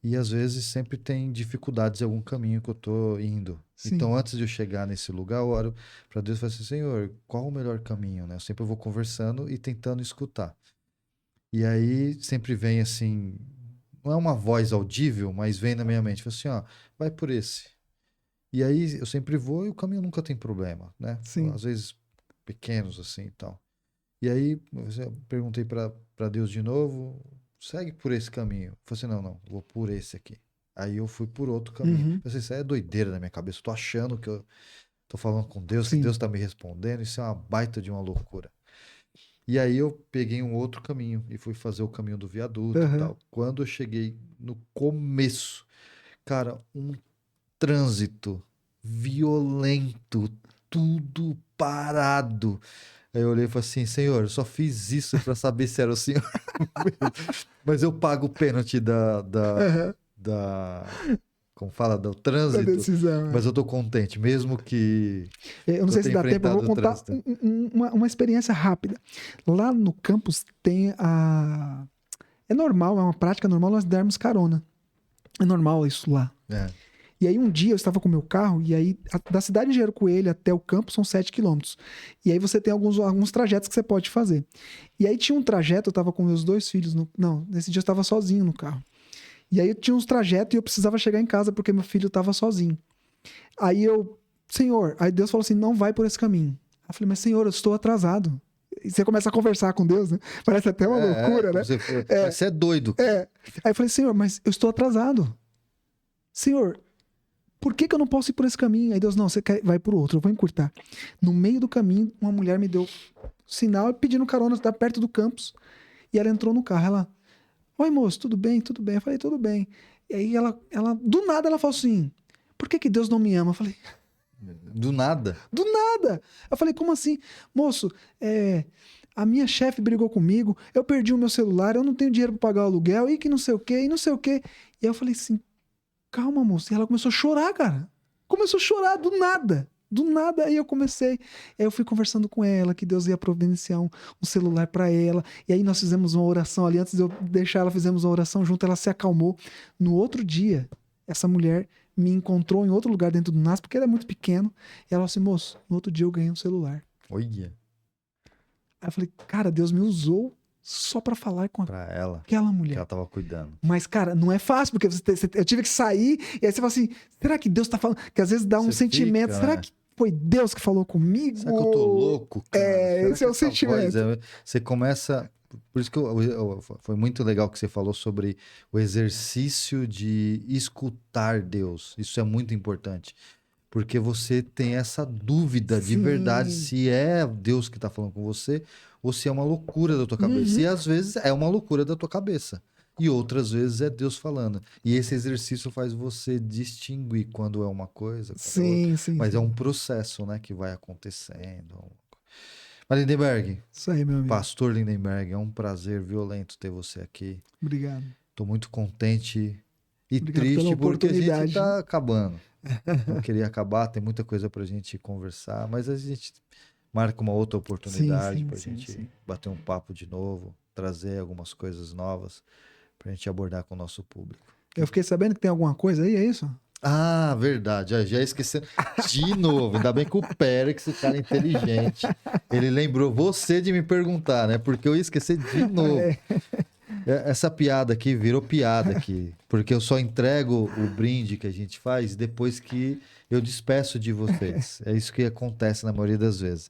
E às vezes sempre tem dificuldades em algum caminho que eu tô indo. Sim. Então, antes de eu chegar nesse lugar, eu oro para Deus e falo assim: Senhor, qual o melhor caminho, né? Eu sempre vou conversando e tentando escutar. E aí sempre vem assim, não é uma voz audível, mas vem na minha mente, fala assim, ó, vai por esse. E aí eu sempre vou e o caminho nunca tem problema, né? Sim. Às vezes pequenos assim e tal. E aí eu perguntei para Deus de novo, segue por esse caminho. Eu falei assim, não, vou por esse aqui. Aí eu fui por outro caminho. Uhum. Eu falei, isso aí é doideira na minha cabeça. Eu tô achando que eu tô falando com Deus, que Sim. Deus tá me respondendo. Isso é uma baita de uma loucura. E aí eu peguei um outro caminho e fui fazer o caminho do viaduto e Aham. tal. Quando eu cheguei no começo, cara, um trânsito violento, tudo parado. Aí eu olhei e falei assim, Senhor, eu só fiz isso para saber se era o Senhor. Mas eu pago o pênalti Aham. como fala, do Da trânsito. decisão. Mas eu tô contente, mesmo que Eu não eu sei se tenha dá tempo, eu vou enfrentado o contar trânsito. uma experiência rápida. Lá no campus tem a. É normal, é uma prática normal nós darmos carona. É normal isso lá. É. E aí um dia eu estava com o meu carro, e aí da cidade de Gero Coelho até o campo são 7 quilômetros. E aí você tem alguns trajetos que você pode fazer. E aí tinha um trajeto, eu estava com meus 2 filhos. Não, nesse dia eu estava sozinho no carro. E aí tinha uns trajetos e eu precisava chegar em casa porque meu filho estava sozinho. Aí Senhor, aí Deus falou assim, não vai por esse caminho. Aí eu falei, mas Senhor, eu estou atrasado. E você começa a conversar com Deus, né? Parece até uma loucura, né? Mas você é doido. É. Aí eu falei, Senhor, mas eu estou atrasado. Senhor, por que eu não posso ir por esse caminho? Aí Deus, não, vai por outro, eu vou encurtar. No meio do caminho, uma mulher me deu sinal pedindo carona, tá perto do campus. E ela entrou no carro, ela, oi moço, tudo bem, tudo bem. Eu falei, tudo bem. E aí do nada ela falou assim, por que Deus não me ama? Eu falei, Do nada. do nada. Eu falei, como assim? Moço, a minha chefe brigou comigo, eu perdi o meu celular, eu não tenho dinheiro para pagar o aluguel, e que não sei o quê, e não sei o quê. E aí eu falei assim, calma, moço. E ela começou a chorar, cara. Começou a chorar do nada. Do nada, aí eu comecei. Aí eu fui conversando com ela, que Deus ia providenciar um celular para ela. E aí nós fizemos uma oração ali, antes de eu deixar ela, fizemos uma oração junto, ela se acalmou. No outro dia, essa mulher me encontrou em outro lugar dentro do NAS, porque era muito pequeno. E ela falou assim, moço, no outro dia eu ganhei um celular. Olha, Aí eu falei, cara, Deus me usou só para falar com pra ela, aquela que mulher. ela tava cuidando. Mas, cara, não é fácil, porque eu tive que sair, e aí você fala assim, será que Deus tá falando? Que às vezes dá um Você sentimento, fica, será né? que foi Deus que falou comigo? Será que eu tô louco, cara? Será Esse é que o essa voz sentimento. Você começa. Por isso que foi muito legal que você falou sobre o exercício de escutar Deus. Isso é muito importante. Porque você tem essa dúvida de verdade Sim. se é Deus que está falando com você ou se é uma loucura da tua cabeça. Uhum. E às vezes é uma loucura da tua cabeça. E outras vezes é Deus falando. E esse exercício faz você distinguir quando é uma coisa, quando é outra. Sim, sim, Mas é sim. um processo, né, que vai acontecendo. Mas Lindenberg, Isso aí, meu amigo. Pastor Lindenberg, é um prazer violento ter você aqui. Obrigado. Estou muito contente e Obrigado pela triste porque a gente oportunidade. está acabando. Não queria acabar, tem muita coisa para a gente conversar, mas a gente marca uma outra oportunidade para a gente sim. bater um papo de novo, trazer algumas coisas novas para a gente abordar com o nosso público. Eu fiquei sabendo que tem alguma coisa aí, é isso? Ah, verdade, já esqueci de novo. Ainda bem que o Périx, esse cara inteligente, ele lembrou você de me perguntar, né? Porque eu ia esquecer de novo. Essa piada aqui virou piada aqui, porque eu só entrego o brinde que a gente faz depois que eu despeço de vocês. É isso que acontece na maioria das vezes.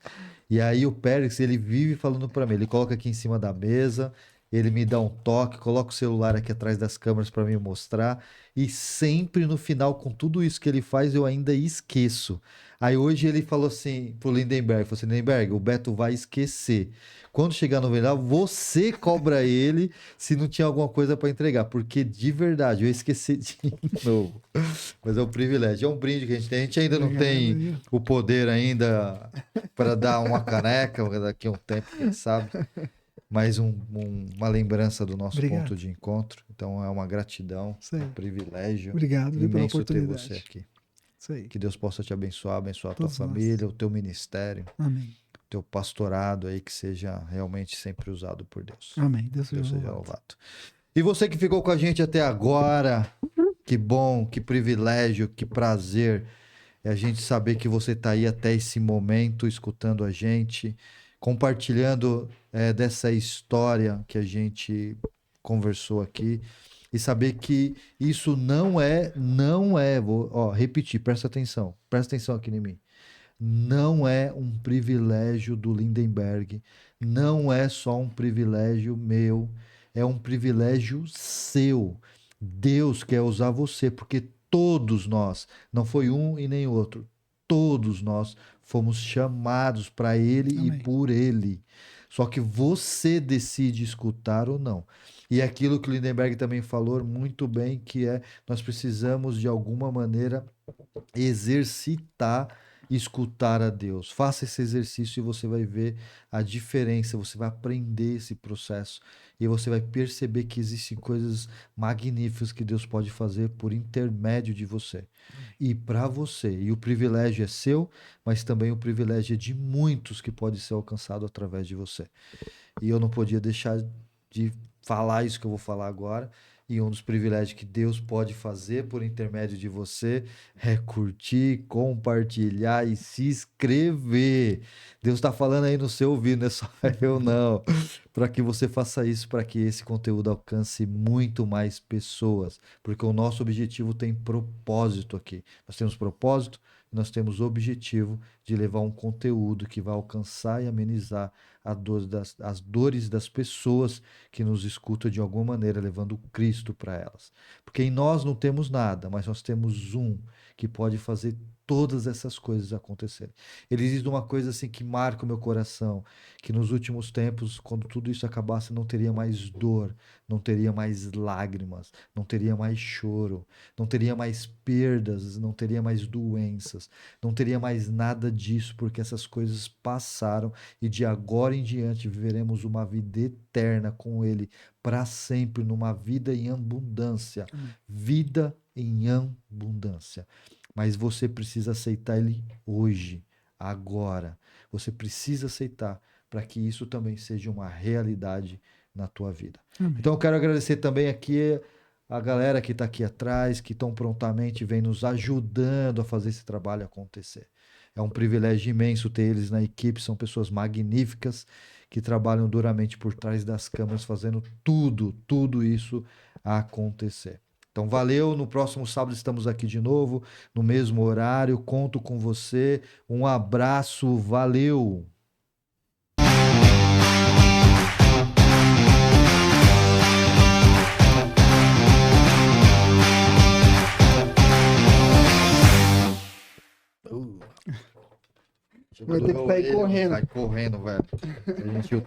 E aí o Périx, ele vive falando para mim, ele coloca aqui em cima da mesa ele me dá um toque, coloca o celular aqui atrás das câmeras para me mostrar, e sempre no final, com tudo isso que ele faz, eu ainda esqueço. Aí hoje ele falou assim pro Lindenberg, falou assim, Lindenberg, o Beto vai esquecer. Quando chegar no final, você cobra ele se não tinha alguma coisa para entregar, porque de verdade, eu esqueci de novo. Mas é um privilégio, é um brinde que a gente tem. A gente ainda não Obrigado tem aí. o poder ainda para dar uma caneca daqui a um tempo, quem sabe. Mais uma lembrança do nosso Obrigado. ponto de encontro. Então é uma gratidão, Isso aí. um privilégio Obrigado, viu, pela imenso ter oportunidade. você aqui. Isso aí. Que Deus possa te abençoar, abençoar a tua Todos nós. família, o teu ministério, Amém. o teu pastorado aí, que seja realmente sempre usado por Deus. Amém. Deus Deus seja seja louvado. louvado. E você que ficou com a gente até agora, que bom, que privilégio, que prazer é a gente saber que você está aí até esse momento, escutando a gente, compartilhando dessa história que a gente conversou aqui, e saber que isso não é, vou repetir, presta atenção aqui em mim. Não é um privilégio do Lindenberg, não é só um privilégio meu, é um privilégio seu. Deus quer usar você, porque todos nós, não foi um e nem outro, todos nós fomos chamados para Ele e Amém. por Ele. Só que você decide escutar ou não. E é aquilo que o Lindenberg também falou muito bem, que é nós precisamos de alguma maneira exercitar escutar a Deus. Faça esse exercício e você vai ver a diferença, você vai aprender esse processo e você vai perceber que existem coisas magníficas que Deus pode fazer por intermédio de você e para você. E o privilégio é seu, mas também o privilégio é de muitos que pode ser alcançado através de você. E eu não podia deixar de falar isso que eu vou falar agora. E um dos privilégios que Deus pode fazer por intermédio de você é curtir, compartilhar e se inscrever. Deus está falando aí no seu ouvido, não é só eu não. Para que você faça isso, para que esse conteúdo alcance muito mais pessoas. Porque o nosso objetivo tem propósito aqui. Nós temos propósito e nós temos o objetivo de levar um conteúdo que vai alcançar e amenizar as dores das pessoas que nos escutam de alguma maneira, levando Cristo para elas. Porque em nós não temos nada, mas nós temos um que pode fazer todas essas coisas acontecerem. Ele diz uma coisa assim que marca o meu coração, que nos últimos tempos, quando tudo isso acabasse, não teria mais dor, não teria mais lágrimas, não teria mais choro, não teria mais perdas, não teria mais doenças, não teria mais nada disso, porque essas coisas passaram e de agora em diante viveremos uma vida eterna com Ele para sempre, numa vida em abundância. Vida em abundância. Mas você precisa aceitar Ele hoje, agora. Você precisa aceitar para que isso também seja uma realidade na tua vida. Amém. Então eu quero agradecer também aqui a galera que está aqui atrás, que tão prontamente vem nos ajudando a fazer esse trabalho acontecer. É um privilégio imenso ter eles na equipe, são pessoas magníficas que trabalham duramente por trás das câmeras, fazendo tudo isso acontecer. Então valeu, no próximo sábado estamos aqui de novo, no mesmo horário, conto com você, um abraço, valeu! Vai ter que sair correndo. Sai correndo, velho. A gente